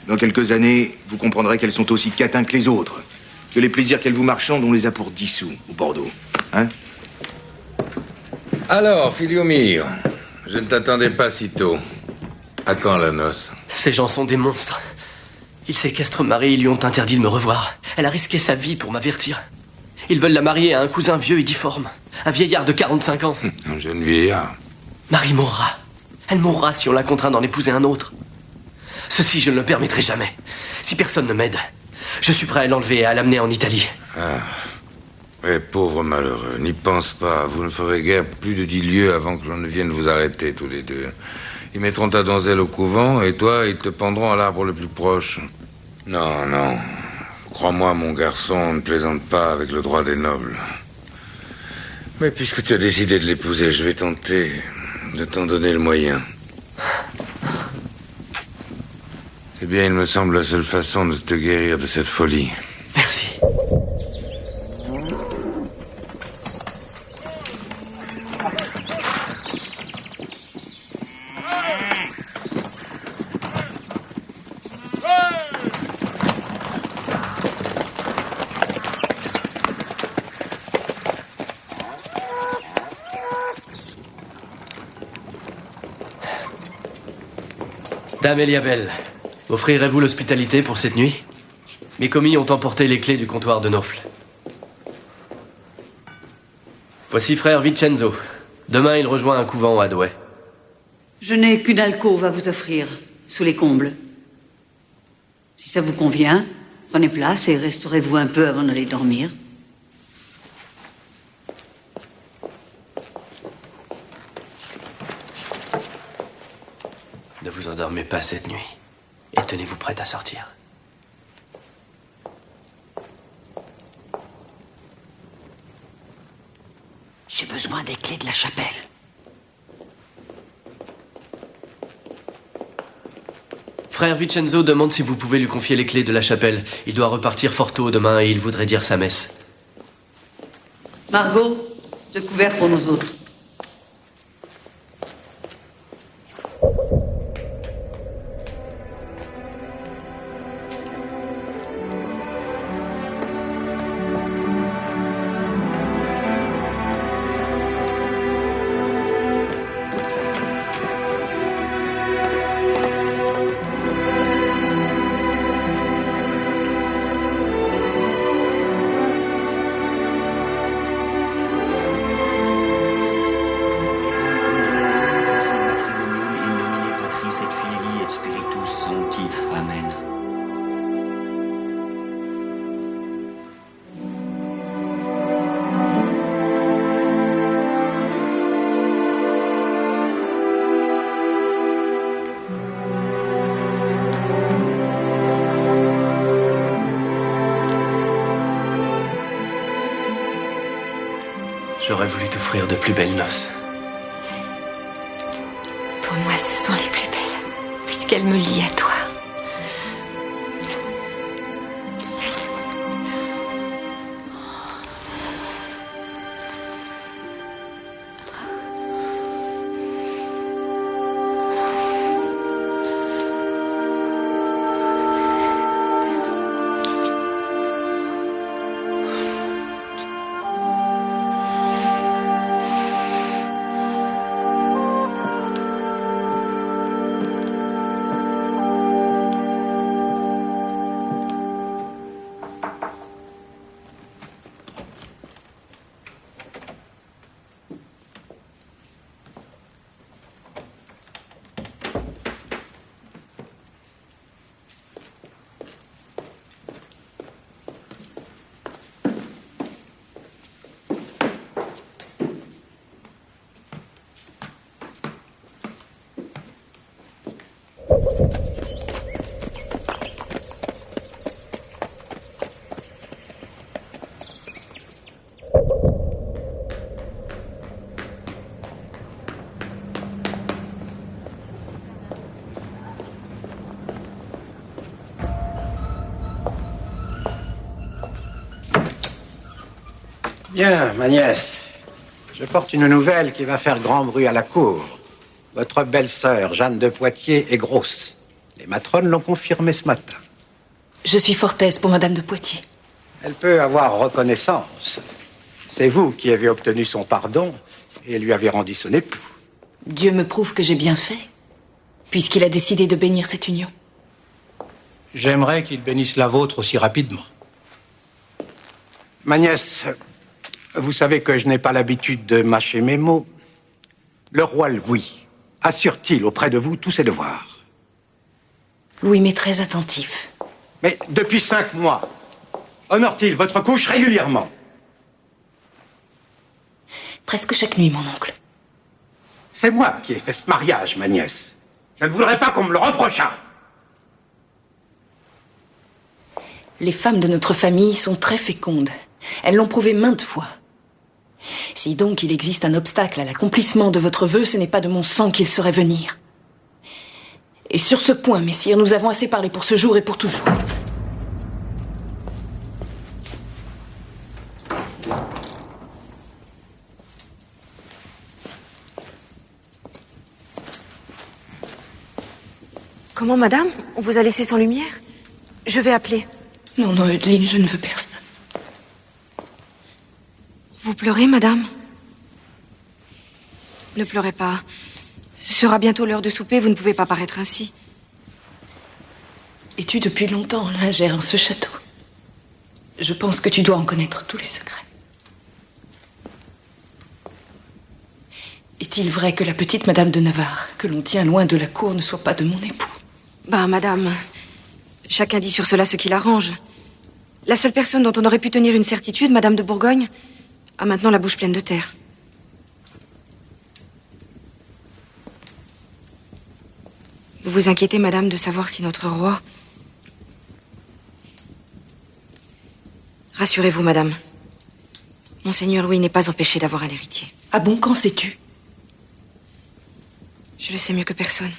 Dans quelques années, vous comprendrez qu'elles sont aussi catins que les autres, que les plaisirs qu'elles vous marchandent, on les a pour 10 sous au Bordeaux. Hein? Alors, Filiomir, je ne t'attendais pas si tôt. À quand la noce? Ces gens sont des monstres. Ils séquestrent Marie, ils lui ont interdit de me revoir. Elle a risqué sa vie pour m'avertir. Ils veulent la marier à un cousin vieux et difforme. Un vieillard de 45 ans. Un jeune vieillard. Marie mourra. Elle mourra si on la contraint d'en épouser un autre. Ceci, je ne le permettrai jamais. Si personne ne m'aide, je suis prêt à l'enlever et à l'amener en Italie. Ah. Ouais, pauvre malheureux, n'y pense pas. Vous ne ferez guère plus de 10 lieues avant que l'on ne vienne vous arrêter tous les deux. Ils mettront ta donzelle au couvent et toi, ils te pendront à l'arbre le plus proche. Non, non. Crois-moi, mon garçon, on ne plaisante pas avec le droit des nobles. Mais puisque tu as décidé de l'épouser, je vais tenter de t'en donner le moyen. C'est bien, il me semble, la seule façon de te guérir de cette folie. Merci. Dame Eliabelle, offrirez-vous l'hospitalité pour cette nuit? Mes commis ont emporté les clés du comptoir de Naufle. Voici frère Vincenzo. Demain, il rejoint un couvent à Douai. Je n'ai qu'une alcôve à vous offrir, sous les combles. Si ça vous convient, prenez place et resterez-vous un peu avant d'aller dormir. Ne vous endormez pas cette nuit. Et tenez-vous prête à sortir. J'ai besoin des clés de la chapelle. Frère Vincenzo demande si vous pouvez lui confier les clés de la chapelle. Il doit repartir fort tôt demain et il voudrait dire sa messe. Margot, de couvert pour nous autres. J'aurais voulu t'offrir de plus belles noces. Pour moi, ce sont les plus belles, puisqu'elles me lient à toi. Bien, ma nièce. Je porte une nouvelle qui va faire grand bruit à la cour. Votre belle-sœur, Jeanne de Poitiers, est grosse. Les matrones l'ont confirmé ce matin. Je suis fort aise pour Madame de Poitiers. Elle peut avoir reconnaissance. C'est vous qui avez obtenu son pardon et lui avez rendu son époux. Dieu me prouve que j'ai bien fait, puisqu'il a décidé de bénir cette union. J'aimerais qu'il bénisse la vôtre aussi rapidement. Ma nièce, vous savez que je n'ai pas l'habitude de mâcher mes mots. Le roi Louis assure-t-il auprès de vous tous ses devoirs? Louis m'est très attentif. Mais depuis 5 mois, honore-t-il votre couche régulièrement? Presque chaque nuit, mon oncle. C'est moi qui ai fait ce mariage, ma nièce. Je ne voudrais pas qu'on me le reprochât. Les femmes de notre famille sont très fécondes. Elles l'ont prouvé maintes fois. Si donc il existe un obstacle à l'accomplissement de votre vœu, ce n'est pas de mon sang qu'il saurait venir. Et sur ce point, messire, nous avons assez parlé pour ce jour et pour toujours. Comment, madame? On vous a laissé sans lumière? Je vais appeler. Non, non, Eudeline, je ne veux personne. Vous pleurez, madame? Ne pleurez pas. Ce sera bientôt l'heure de souper, vous ne pouvez pas paraître ainsi. Es-tu depuis longtemps lingère en ce château? Je pense que tu dois en connaître tous les secrets. Est-il vrai que la petite Madame de Navarre, que l'on tient loin de la cour, ne soit pas de mon époux? Madame, chacun dit sur cela ce qu'il arrange. La seule personne dont on aurait pu tenir une certitude, Madame de Bourgogne, a maintenant la bouche pleine de terre. Vous vous inquiétez, Madame, de savoir si notre roi... Rassurez-vous, Madame. Monseigneur Louis n'est pas empêché d'avoir un héritier. Ah bon, qu'en sais-tu? Je le sais mieux que personne.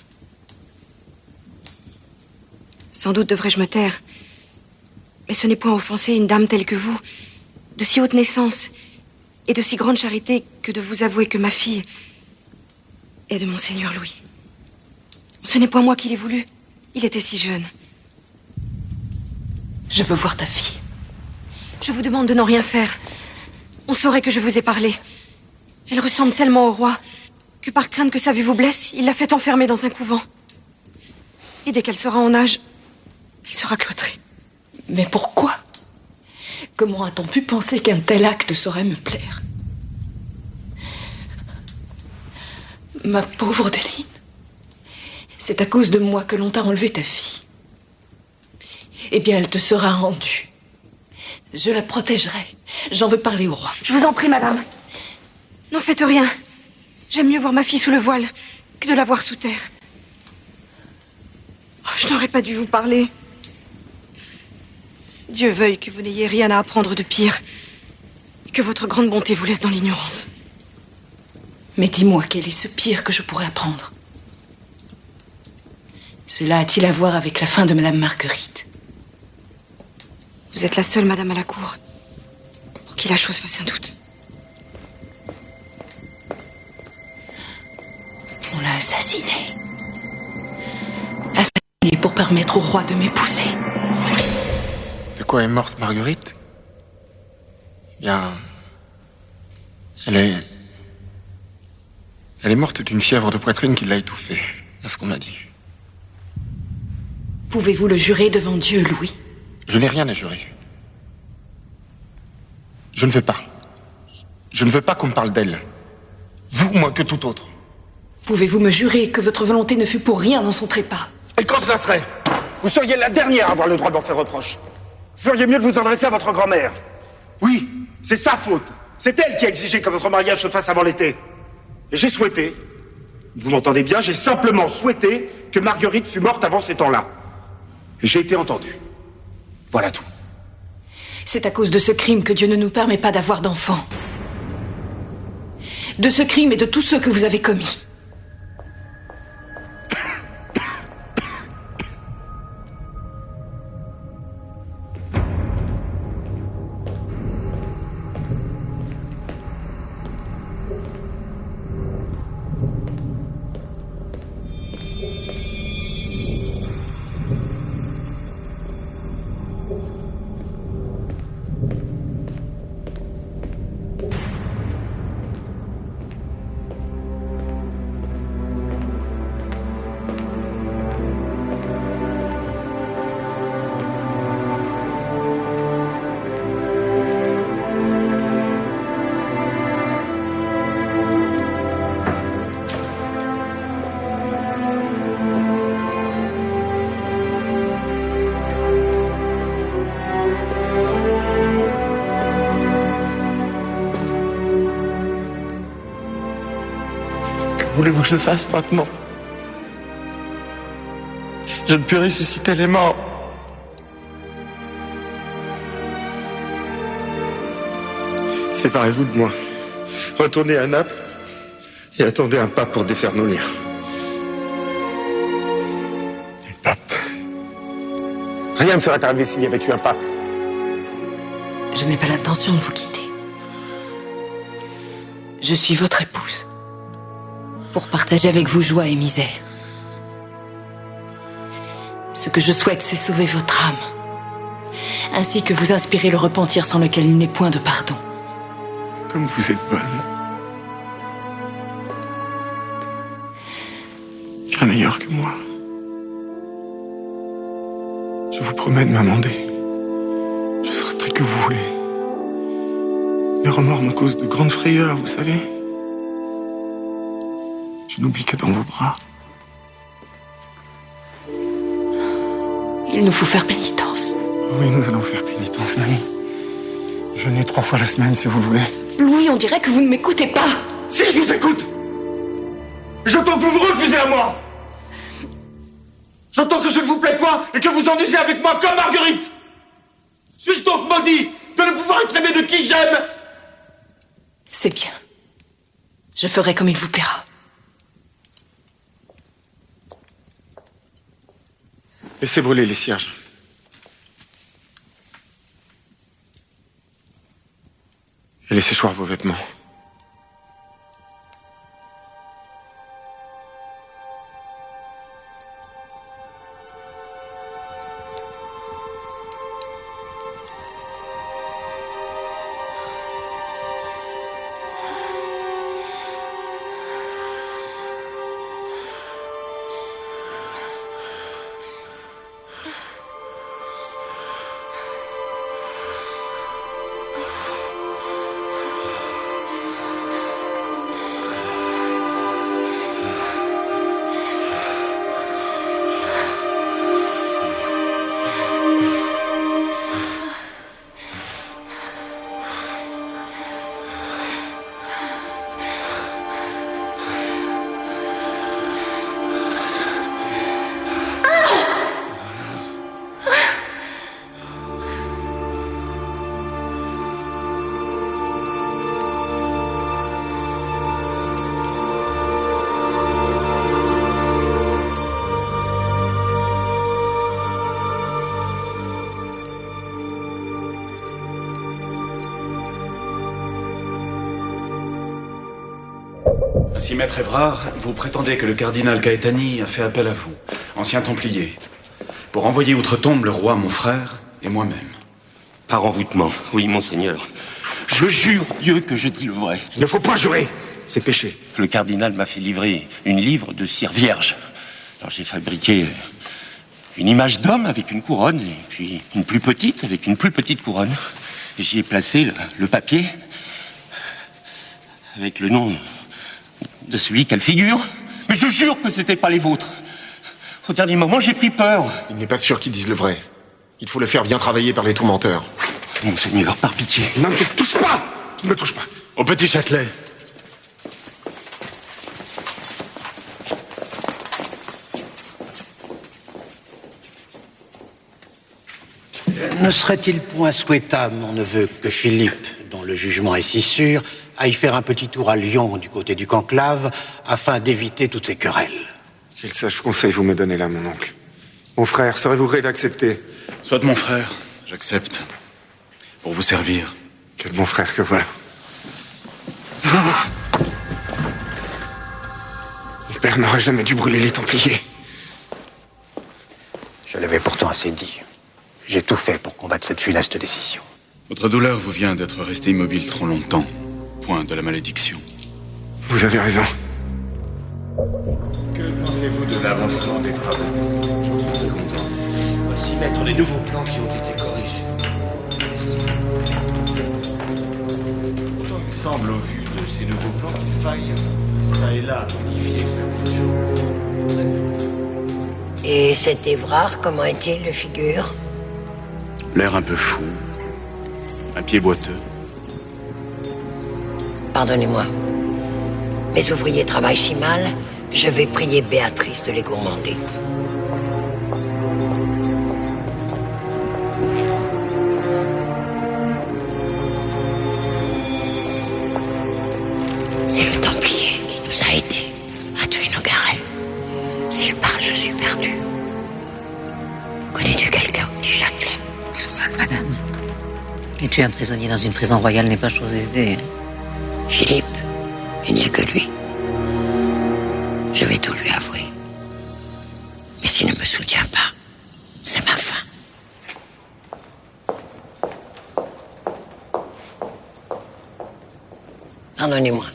Sans doute devrais-je me taire. Mais ce n'est point offenser une dame telle que vous, de si haute naissance et de si grande charité, que de vous avouer que ma fille est de Monseigneur Louis. Ce n'est point moi qui l'ai voulu. Il était si jeune. Je veux voir ta fille. Je vous demande de n'en rien faire. On saurait que je vous ai parlé. Elle ressemble tellement au roi que par crainte que sa vue vous blesse, il l'a fait enfermer dans un couvent. Et dès qu'elle sera en âge, elle sera cloîtrée. Mais pourquoi? Comment a-t-on pu penser qu'un tel acte saurait me plaire? Ma pauvre Déline, c'est à cause de moi que l'on t'a enlevé ta fille. Eh bien, elle te sera rendue. Je la protégerai. J'en veux parler au roi. Je vous en prie, Madame. N'en faites rien. J'aime mieux voir ma fille sous le voile que de la voir sous terre. Oh, je n'aurais pas dû vous parler. Dieu veuille que vous n'ayez rien à apprendre de pire et que votre grande bonté vous laisse dans l'ignorance. Mais dis-moi, quel est ce pire que je pourrais apprendre? Cela a-t-il à voir avec la fin de Madame Marguerite? Vous êtes la seule Madame à la cour pour qui la chose fasse un doute. On l'a assassinée. Assassinée pour permettre au roi de m'épouser. De quoi est morte Marguerite? Bien... Elle est morte d'une fièvre de poitrine qui l'a étouffée. C'est ce qu'on m'a dit. Pouvez-vous le jurer devant Dieu, Louis? Je n'ai rien à jurer. Je ne veux pas. Je ne veux pas qu'on me parle d'elle. Vous, moins que tout autre. Pouvez-vous me jurer que votre volonté ne fut pour rien dans son trépas? Et quand cela serait? Vous seriez la dernière à avoir le droit d'en faire reproche. Vous feriez mieux de vous adresser à votre grand-mère. Oui, c'est sa faute. C'est elle qui a exigé que votre mariage se fasse avant l'été. Et j'ai souhaité, vous m'entendez bien, j'ai simplement souhaité que Marguerite fût morte avant ces temps-là. Et j'ai été entendu. Voilà tout. C'est à cause de ce crime que Dieu ne nous permet pas d'avoir d'enfants. De ce crime et de tous ceux que vous avez commis. Voulez-vous que je fasse maintenant? Je ne puis ressusciter les morts. Séparez-vous de moi. Retournez à Naples et attendez un pape pour défaire nos liens. Un pape. Rien ne serait arrivé s'il y avait eu un pape. Je n'ai pas l'intention de vous quitter. Je suis votre épouse. Pour partager avec vous joie et misère. Ce que je souhaite, c'est sauver votre âme, ainsi que vous inspirer le repentir sans lequel il n'est point de pardon. Comme vous êtes bonne. Rien meilleur que moi. promets de m'amender. Je serai que vous voulez. Mes remords me causent de grandes frayeurs, vous savez. Je n'oublie que dans vos bras. Il nous faut faire pénitence. Oui, nous allons faire pénitence, mamie. Jeûnez 3 fois la semaine, si vous voulez. Louis, on dirait que vous ne m'écoutez pas. Si, je vous écoute. J'entends que vous vous refusez à moi. J'entends que je ne vous plais point et que vous en usez avec moi comme Marguerite. Suis-je donc maudit de ne pouvoir être aimé de qui j'aime? C'est bien. Je ferai comme il vous plaira. Laissez brûler les cierges. Et laissez choir vos vêtements. Ainsi, maître Évrard, vous prétendez que le cardinal Caetani a fait appel à vous, ancien templier, pour envoyer outre-tombe le roi, mon frère, et moi-même. Par envoûtement, oui, monseigneur. Je jure, Dieu, que je dis le vrai. Il ne faut pas jurer, c'est péché. Le cardinal m'a fait livrer une livre de cire vierge. Alors j'ai fabriqué une image d'homme avec une couronne, et puis une plus petite avec une plus petite couronne. Et j'y ai placé le papier avec le nom de celui qu'elle figure. Mais je jure que c'était pas les vôtres. Au dernier moment, j'ai pris peur. Il n'est pas sûr qu'ils disent le vrai. Il faut le faire bien travailler par les tourmenteurs. Monseigneur, par pitié. Non, ne me touche pas! Ne me touche pas! Au petit Châtelet. Ne serait-il point souhaitable, mon neveu, que Philippe, dont le jugement est si sûr, aille faire un petit tour à Lyon du côté du conclave, afin d'éviter toutes ces querelles? Quel sage conseil vous me donnez là, mon oncle. Mon frère, serez-vous gré d'accepter? Soit mon frère, j'accepte. Pour vous servir. Quel bon frère que voilà. Mon père n'aurait jamais dû brûler les Templiers. Je l'avais pourtant assez dit. J'ai tout fait pour combattre cette funeste décision. Votre douleur vous vient d'être resté immobile trop longtemps. Point de la malédiction. Vous avez raison. Que pensez-vous de l'avancement des travaux? J'en suis très content. Voici, maître, les nouveaux plans qui ont été corrigés. Merci. Pourtant, il semble, au vu de ces nouveaux plans, qu'il faille, ça et là, modifier certaines choses. Et cet Évrard, comment est-il de figure? L'air un peu fou. Un pied boiteux. Pardonnez-moi. Mes ouvriers travaillent si mal, je vais prier Béatrice de les gourmander. C'est le Templier qui nous a aidés à tuer Nogaret. S'il parle, je suis perdu. Connais-tu quelqu'un au petit Châtelet? Personne, madame. Et tuer un prisonnier dans une prison royale n'est pas chose aisée. Philippe, il n'y a que lui. Je vais tout lui avouer. Mais s'il ne me soutient pas, c'est ma fin. Pardonnez-moi.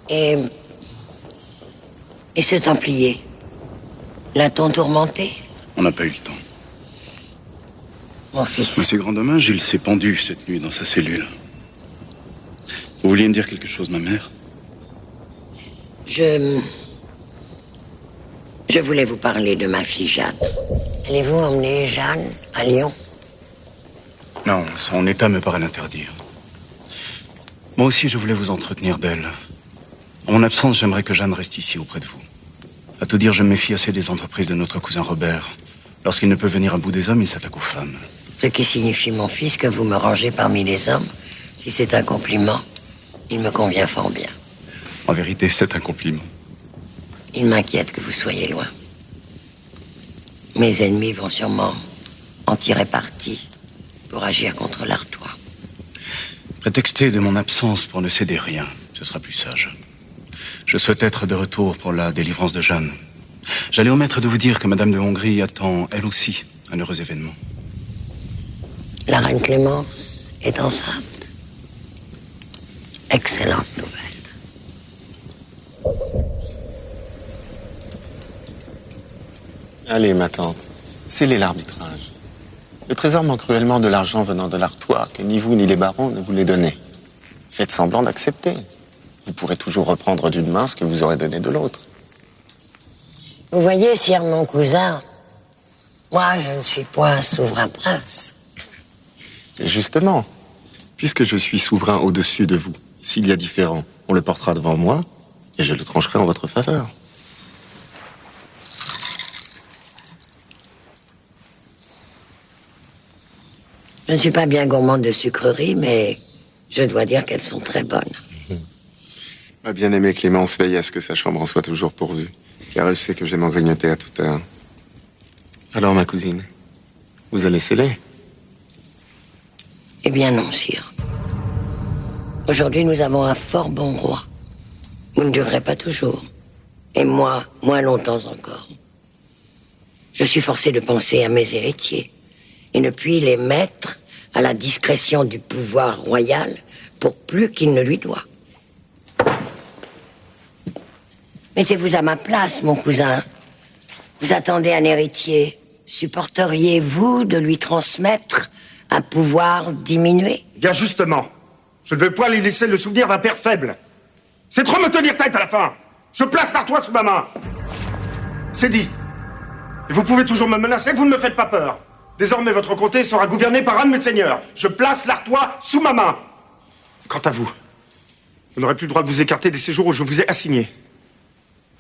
Et ce Templier, l'a-t-on tourmenté? On n'a pas eu le temps. Mon fils. Monsieur Grandemain, Gilles s'est pendu cette nuit dans sa cellule. Vous vouliez me dire quelque chose, ma mère? Je voulais vous parler de ma fille Jeanne. Allez-vous emmener Jeanne à Lyon? Non, son état me paraît l'interdire. Moi aussi, je voulais vous entretenir d'elle. En mon absence, j'aimerais que Jeanne reste ici auprès de vous. À tout dire, je me méfie assez des entreprises de notre cousin Robert. Lorsqu'il ne peut venir à bout des hommes, il s'attaque aux femmes. Ce qui signifie, mon fils, que vous me rangez parmi les hommes. Si c'est un compliment, il me convient fort bien. En vérité, c'est un compliment. Il m'inquiète que vous soyez loin. Mes ennemis vont sûrement en tirer parti pour agir contre l'Artois. Prétexter de mon absence pour ne céder rien, ce sera plus sage. Je souhaite être de retour pour la délivrance de Jeanne. J'allais omettre de vous dire que Madame de Hongrie attend, elle aussi, un heureux événement. La reine Clémence est enceinte. Excellente nouvelle. Allez, ma tante, scellez l'arbitrage. Le trésor manque cruellement de l'argent venant de l'Artois, que ni vous ni les barons ne voulez donner. Faites semblant d'accepter. Vous pourrez toujours reprendre d'une main ce que vous aurez donné de l'autre. Vous voyez, sire mon cousin, moi je ne suis point un souverain prince. Et justement, puisque je suis souverain au-dessus de vous, s'il y a différent, on le portera devant moi et je le trancherai en votre faveur. Je ne suis pas bien gourmande de sucreries, mais je dois dire qu'elles sont très bonnes. Ma bien-aimée Clémence veille à ce que sa chambre en soit toujours pourvue, car elle sait que j'aime en grignoter à toute heure. Alors, ma cousine, vous allez sceller? Eh bien non, sire. Aujourd'hui, nous avons un fort bon roi. Vous ne durerez pas toujours. Et moi, moins longtemps encore. Je suis forcé de penser à mes héritiers et ne puis les mettre à la discrétion du pouvoir royal pour plus qu'il ne lui doit. Mettez-vous à ma place, mon cousin. Vous attendez un héritier. Supporteriez-vous de lui transmettre un pouvoir diminué? Bien justement, je ne veux pas lui laisser le souvenir d'un père faible. C'est trop me tenir tête à la fin. Je place l'Artois sous ma main. C'est dit. Et vous pouvez toujours me menacer, vous ne me faites pas peur. Désormais, votre comté sera gouverné par un de mes seigneurs. Je place l'Artois sous ma main. Quant à vous, vous n'aurez plus le droit de vous écarter des séjours où je vous ai assigné.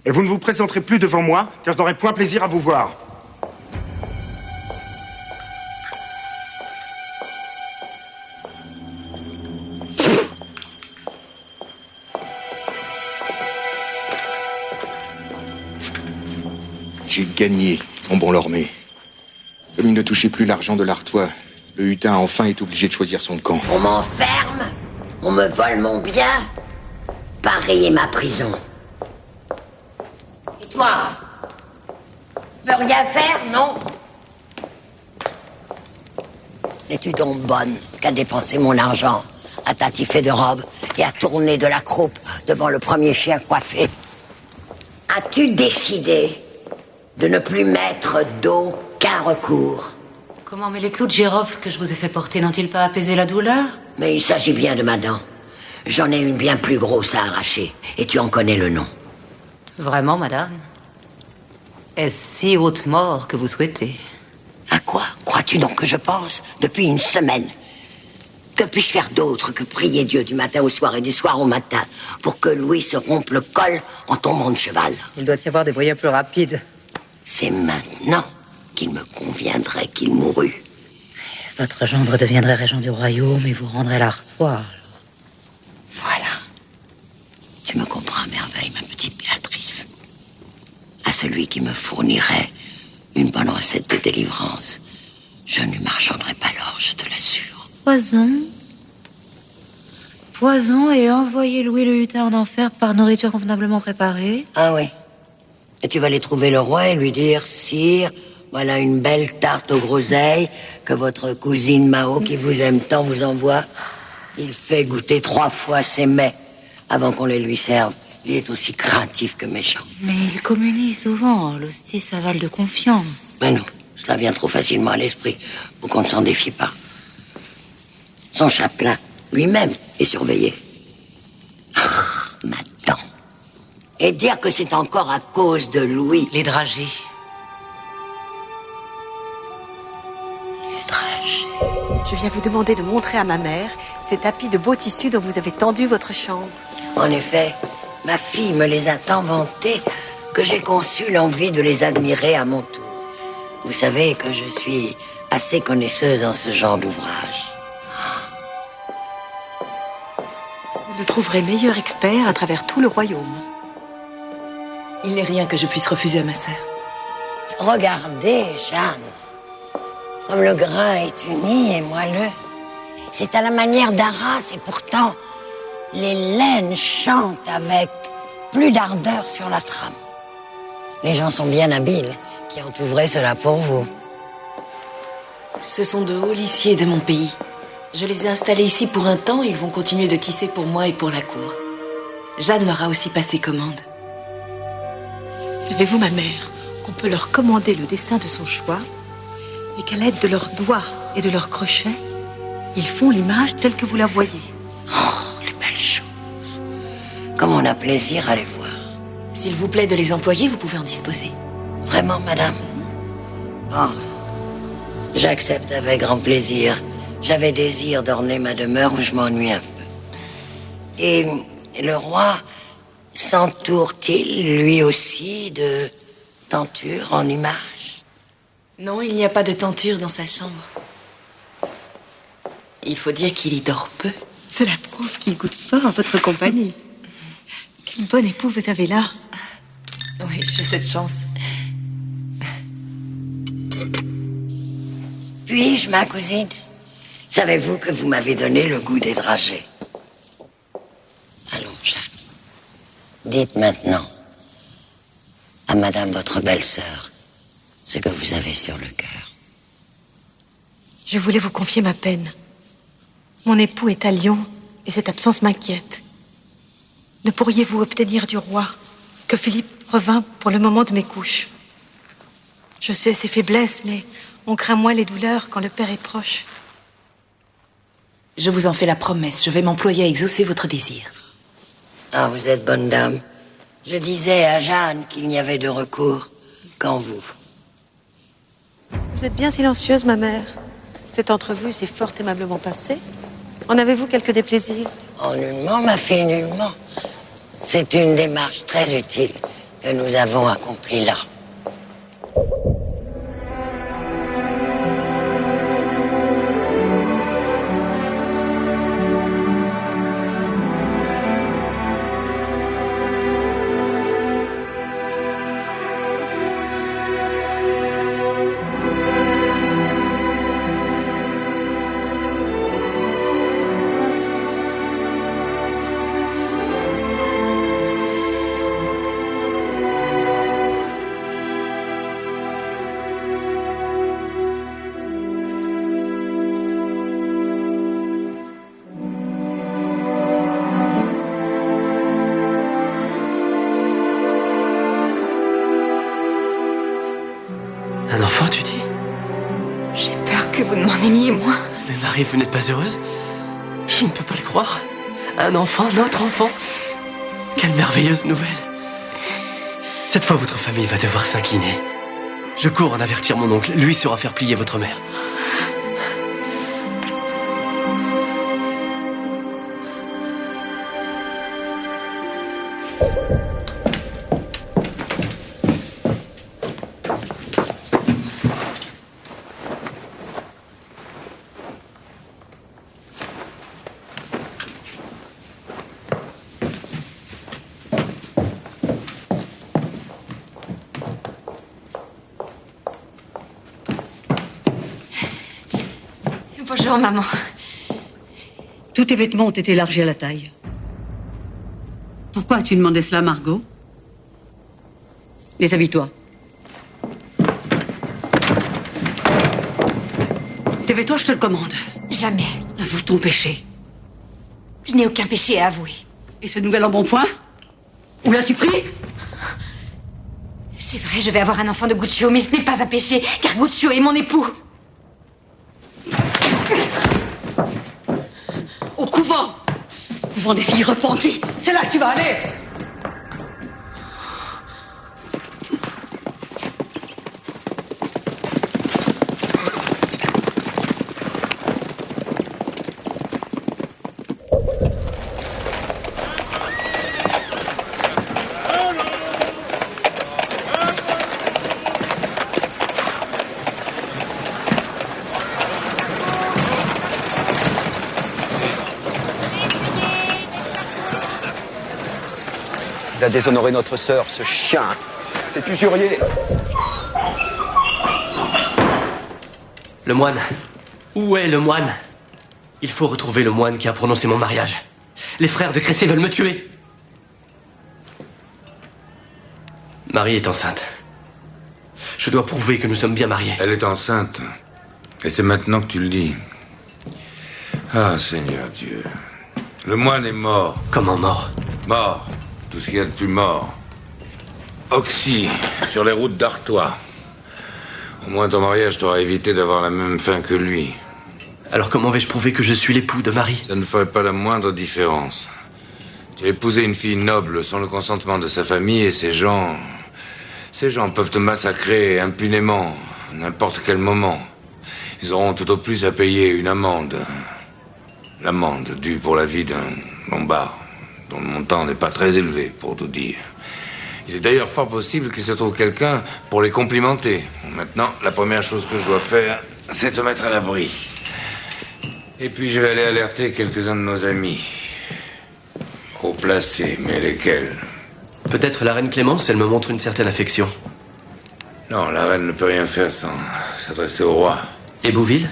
Et vous ne vous présenterez plus devant moi, car je n'aurai point plaisir à vous voir. J'ai gagné, mon bon Lormé. Comme il ne touchait plus l'argent de l'Artois, le hutin enfin est obligé de choisir son camp. On m'enferme, on me vole mon bien. Paris est ma prison. Et toi? Tu veux rien faire, non? Es-tu donc bonne qu'à dépenser mon argent, à tatiffer de robes et à tourner de la croupe devant le premier chien coiffé? As-tu décidé de ne plus mettre d'aucun recours? Comment, mais les clous de girofle que je vous ai fait porter n'ont-ils pas apaisé la douleur? Mais il s'agit bien de ma dent. J'en ai une bien plus grosse à arracher, et tu en connais le nom. Vraiment, madame? Est-ce si haute mort que vous souhaitez? À quoi crois-tu donc que je pense depuis une semaine? Que puis-je faire d'autre que prier Dieu du matin au soir et du soir au matin pour que Louis se rompe le col en tombant de cheval? Il doit y avoir des moyens plus rapides. C'est maintenant qu'il me conviendrait qu'il mourût. Votre gendre deviendrait régent du royaume et vous rendrait l'Artois. Voilà. Tu me comprends à merveille, ma petite Béatrice. À celui qui me fournirait une bonne recette de délivrance, je ne marchanderai pas l'or, je te l'assure. Poison. Poison et envoyer Louis le hutin en enfer par nourriture convenablement préparée. Ah oui. Et tu vas aller trouver le roi et lui dire: sire, voilà une belle tarte aux groseilles que votre cousine Mao, qui vous aime tant, vous envoie. Il fait goûter 3 fois ses mets avant qu'on les lui serve. Il est aussi craintif que méchant. Mais il communie souvent. L'hostie s'avale de confiance. Mais non. Cela vient trop facilement à l'esprit pour qu'on ne s'en défie pas. Son chapelain, lui-même, est surveillé. Maintenant. Et dire que c'est encore à cause de Louis. Les dragées. Je viens vous demander de montrer à ma mère ces tapis de beau tissu dont vous avez tendu votre chambre. En effet, ma fille me les a tant vantés que j'ai conçu l'envie de les admirer à mon tour. Vous savez que je suis assez connaisseuse en ce genre d'ouvrage. Vous ne trouverez meilleur expert à travers tout le royaume. Il n'est rien que je puisse refuser à ma sœur. Regardez, Jeanne. Comme le grain est uni et moelleux. C'est à la manière d'Arras et pourtant, les laines chantent avec plus d'ardeur sur la trame. Les gens sont bien habiles qui ont ouvré cela pour vous. Ce sont de hauts lissiers de mon pays. Je les ai installés ici pour un temps et ils vont continuer de tisser pour moi et pour la cour. Jeanne leur a aussi passé commande. Savez-vous, ma mère, qu'on peut leur commander le dessin de son choix et qu'à l'aide de leurs doigts et de leurs crochets, ils font l'image telle que vous la voyez. Oh, les belles choses. Comme on a plaisir à les voir. S'il vous plaît de les employer, vous pouvez en disposer. Vraiment, madame? Oh, j'accepte avec grand plaisir. J'avais désir d'orner ma demeure où je m'ennuie un peu. Et le roi s'entoure-t-il, lui aussi, de tentures en images? Non, il n'y a pas de tenture dans sa chambre. Il faut dire qu'il y dort peu. Cela prouve qu'il goûte fort à votre compagnie. Quel bon époux vous avez là. Oui, j'ai cette chance. Puis-je, ma cousine? Savez-vous que vous m'avez donné le goût des dragées? Allons, Jeanne. Dites maintenant à madame votre belle-sœur ce que vous avez sur le cœur. Je voulais vous confier ma peine. Mon époux est à Lyon et cette absence m'inquiète. Ne pourriez-vous obtenir du roi que Philippe revint pour le moment de mes couches? Je sais ses faiblesses, mais on craint moins les douleurs quand le père est proche. Je vous en fais la promesse, je vais m'employer à exaucer votre désir. Ah, vous êtes bonne dame. Je disais à Jeanne qu'il n'y avait de recours qu'en vous. Vous êtes bien silencieuse, ma mère. Cette entrevue s'est fort aimablement passée. En avez-vous quelque déplaisir? Oh, nullement, ma fille, nullement. C'est une démarche très utile que nous avons accomplie là. Un enfant, tu dis? J'ai peur que vous ne m'en aimiez moins. Mais Marie, vous n'êtes pas heureuse? Je ne peux pas le croire. Un enfant, notre enfant. Quelle merveilleuse nouvelle. Cette fois, votre famille va devoir s'incliner. Je cours en avertir mon oncle. Lui saura faire plier votre mère. Bonjour, maman. Tous tes vêtements ont été élargis à la taille. Pourquoi as-tu demandé cela, Margot? Déshabille-toi. Tais-toi, je te le commande. Jamais. Avoue ton péché. Je n'ai aucun péché à avouer. Et ce nouvel embonpoint? Où l'as-tu pris? C'est vrai, je vais avoir un enfant de Guccio, mais ce n'est pas un péché, car Guccio est mon époux. Au couvent. Couvent des filles repenties. C'est là que tu vas aller. Il a déshonoré notre sœur, ce chien. Cet usurier. Le moine. Où est le moine? Il faut retrouver le moine qui a prononcé mon mariage. Les frères de Cressé veulent me tuer. Marie est enceinte. Je dois prouver que nous sommes bien mariés. Elle est enceinte. Et c'est maintenant que tu le dis. Ah, Seigneur Dieu. Le moine est mort. Comment mort? Mort. Tout ce qu'il y a de plus mort. Oxy, sur les routes d'Artois. Au moins ton mariage t'aura évité d'avoir la même fin que lui. Alors comment vais-je prouver que je suis l'époux de Marie? Ça ne ferait pas la moindre différence. Tu as épousé une fille noble sans le consentement de sa famille et ces gens peuvent te massacrer impunément, à n'importe quel moment. Ils auront tout au plus à payer une amende. L'amende due pour la vie d'un Lombard, dont le montant n'est pas très élevé, pour tout dire. Il est d'ailleurs fort possible qu'il se trouve quelqu'un pour les complimenter. Bon, maintenant, la première chose que je dois faire, c'est te mettre à l'abri. Et puis je vais aller alerter quelques-uns de nos amis. Haut placés, mais lesquels? Peut-être la reine Clémence, elle me montre une certaine affection. Non, la reine ne peut rien faire sans s'adresser au roi. Et Bouville?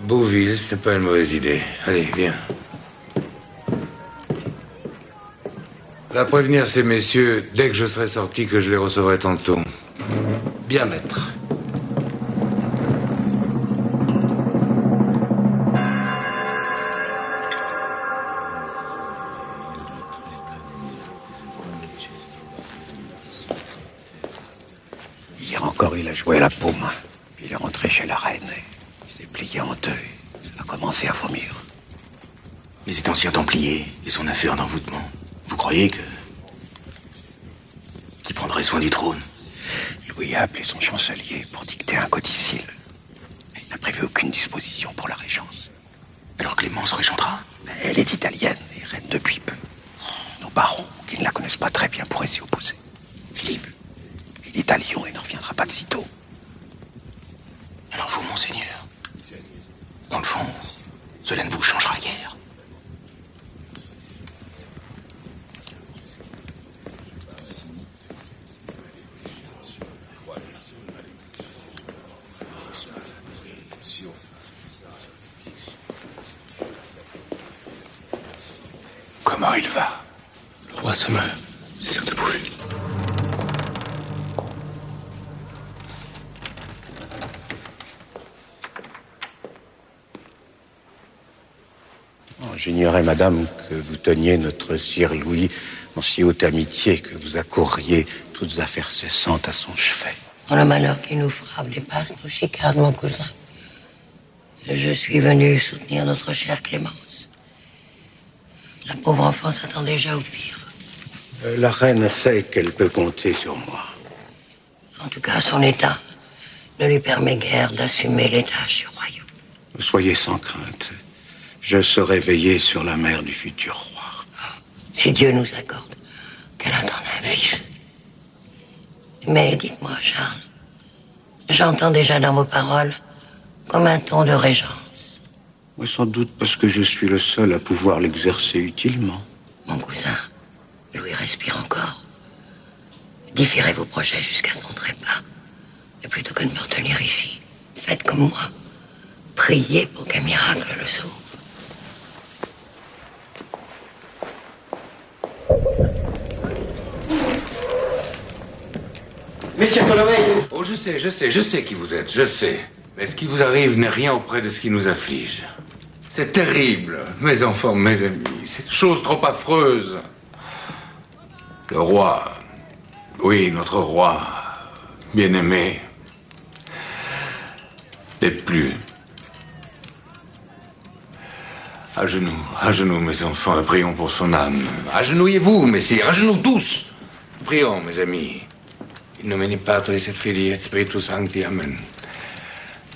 Bouville, c'est pas une mauvaise idée. Allez, viens. Va prévenir ces messieurs, dès que je serai sorti, que je les recevrai tantôt. Bien, maître. Hier encore, il a joué à la paume. Il est rentré chez la reine. Il s'est plié en deux. Ça a commencé à vomir. Mais cet ancien templier et son affaire d'envoûtement, vous croyez qu'il prendrait soin du trône? Louis a appelé son chancelier pour dicter un codicille. Mais il n'a prévu aucune disposition pour la régence. Alors Clémence régentera? Elle est italienne et reine depuis peu. Nos barons, qui ne la connaissent pas très bien, pourraient s'y opposer. Philippe? Il est à Lyon et ne reviendra pas de sitôt. Alors vous, monseigneur, dans le fond, cela ne vous changera guère. Comment il va? Le roi se meurt, sire de Bouville. J'ignorais, madame, que vous teniez notre sire Louis en si haute amitié, que vous accourriez toutes affaires cessantes à son chevet. Quand le malheur qui nous frappe dépasse nos chicanes, mon cousin, je suis venu soutenir notre chère Clémence. La pauvre enfant s'attend déjà au pire. La reine sait qu'elle peut compter sur moi. En tout cas, son état ne lui permet guère d'assumer les tâches du royaume. Soyez sans crainte. Je saurai veiller sur la mère du futur roi. Si Dieu nous accorde qu'elle attende un fils. Mais dites-moi, Charles, j'entends déjà dans vos paroles comme un ton de régence. Oui, sans doute parce que je suis le seul à pouvoir l'exercer utilement. Mon cousin, Louis respire encore. Différez vos projets jusqu'à son trépas. Et plutôt que de me retenir ici, faites comme moi. Priez pour qu'un miracle le sauve. Monsieur Tolomei! Oh, je sais qui vous êtes, je sais. Mais ce qui vous arrive n'est rien auprès de ce qui nous afflige. C'est terrible, mes enfants, mes amis. C'est une chose trop affreuse. Le roi Oui, notre roi, bien-aimé, n'est plus. À genoux, mes enfants, et prions pour son âme. Agenouillez-vous, messire, à genoux tous. Prions, mes amis. In nomine Patris et Filii et Spiritus Sancti, Amen.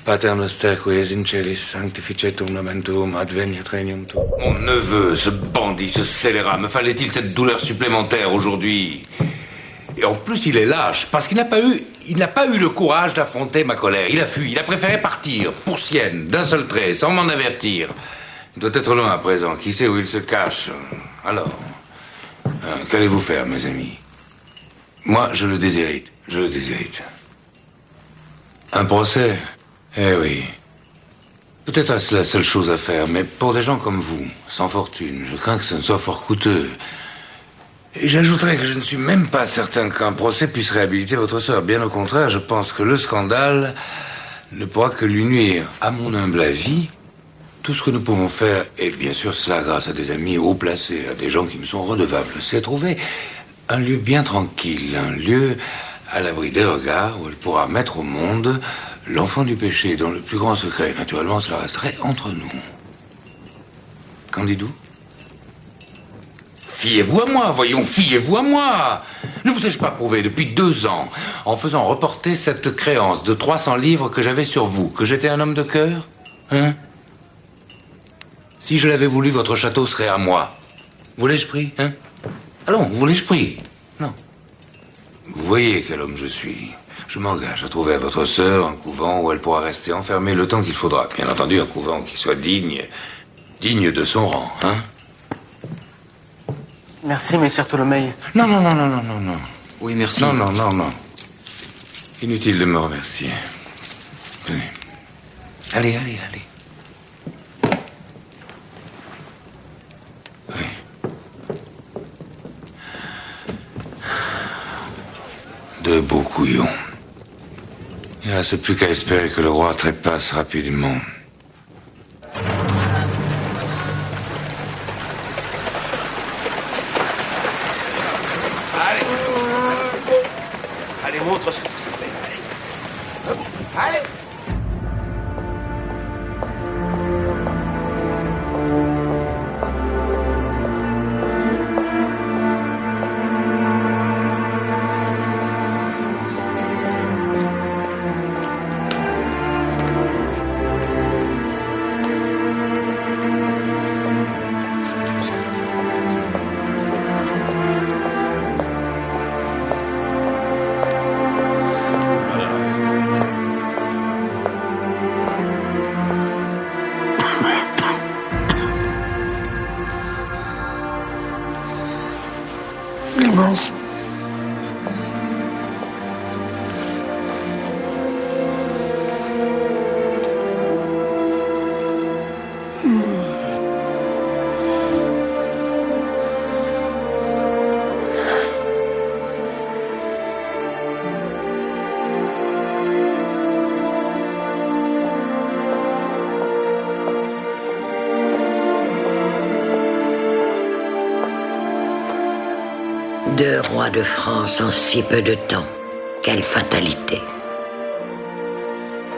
Pater noster qui es in celis, sanctificetur nomen tuum, adveniat regnum tuum. Mon neveu, ce bandit, ce scélérat, me fallait-il cette douleur supplémentaire aujourd'hui? Et en plus, il est lâche, parce qu'il n'a pas eu le courage d'affronter ma colère. Il a fui, il a préféré partir, pour Sienne, d'un seul trait, sans m'en avertir. Il doit être loin à présent, qui sait où il se cache. Alors, qu'allez-vous faire, mes amis? Moi, je le déshérite. Un procès? Eh oui. Peut-être est-ce la seule chose à faire, mais pour des gens comme vous, sans fortune, je crains que ce ne soit fort coûteux. Et j'ajouterais que je ne suis même pas certain qu'un procès puisse réhabiliter votre sœur. Bien au contraire, je pense que le scandale ne pourra que lui nuire. À mon humble avis, tout ce que nous pouvons faire, et bien sûr cela grâce à des amis haut placés, à des gens qui me sont redevables, c'est trouver un lieu bien tranquille, un lieu à l'abri des regards où elle pourra mettre au monde l'enfant du péché, dont le plus grand secret, naturellement, cela resterait entre nous. Qu'en dites-vous? Fiez-vous à moi, voyons, fiez-vous à moi. Ne vous ai-je pas prouvé depuis 2 ans, en faisant reporter cette créance de 300 livres que j'avais sur vous, que j'étais un homme de cœur? Hein? Si je l'avais voulu, votre château serait à moi. Vous l'ai-je pris, hein? Allons, vous l'ai-je pris? Non. Vous voyez quel homme je suis. Je m'engage à trouver à votre sœur un couvent où elle pourra rester enfermée le temps qu'il faudra. Bien entendu, un couvent qui soit digne de son rang, hein? Merci, messire Tholomyès. Non. Oui, merci. Non. Inutile de me remercier. Tenez. Allez. Oui. De beaux couillons. Il ne reste plus qu'à espérer que le roi trépasse rapidement. Allez, montre ce que tu sais faire. Allez. Clémence. Deux rois de France en si peu de temps. Quelle fatalité.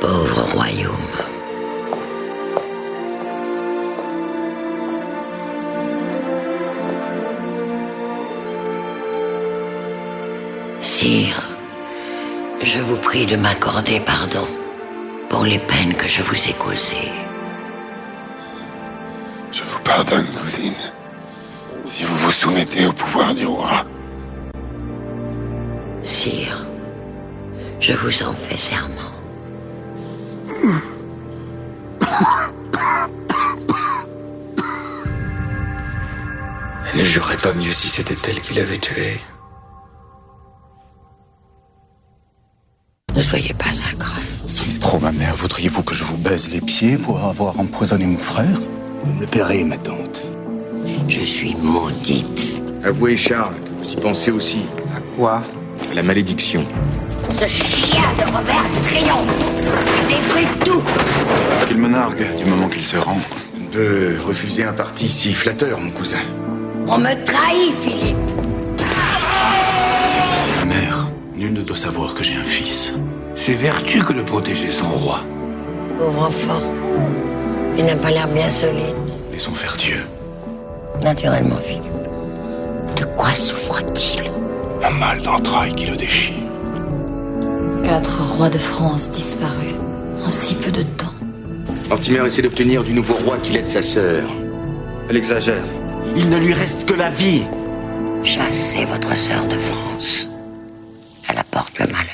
Pauvre royaume. Sire, je vous prie de m'accorder pardon pour les peines que je vous ai causées. Je vous pardonne, cousine, si vous vous soumettez au pouvoir du roi. Sire, je vous en fais serment. Elle ne jurerait pas mieux si c'était elle qui l'avait tué. Ne soyez pas ingrat. Ce n'est trop, ma mère. Voudriez-vous que je vous baise les pieds pour avoir empoisonné mon frère? Vous me le paierez, ma tante. Je suis maudite. Avouez, Charles, que vous y pensez aussi. À quoi? À la malédiction. Ce chien de Robert triomphe. Détruit tout. Qu'il me nargue du moment qu'il se rend. On ne peut refuser un parti si flatteur, mon cousin. On me trahit, Philippe. Ma mère. Nul ne doit savoir que j'ai un fils. C'est vertu que de protéger son roi. Pauvre enfant. Il n'a pas l'air bien solide. Laissons faire Dieu. Naturellement, Philippe. De quoi souffre-t-il? Un mal d'entrailles qui le déchire. 4 rois de France disparus en si peu de temps. Mortimer essaie d'obtenir du nouveau roi qu'il aide sa sœur. Elle exagère. Il ne lui reste que la vie. Chassez votre sœur de France. Elle apporte le malheur.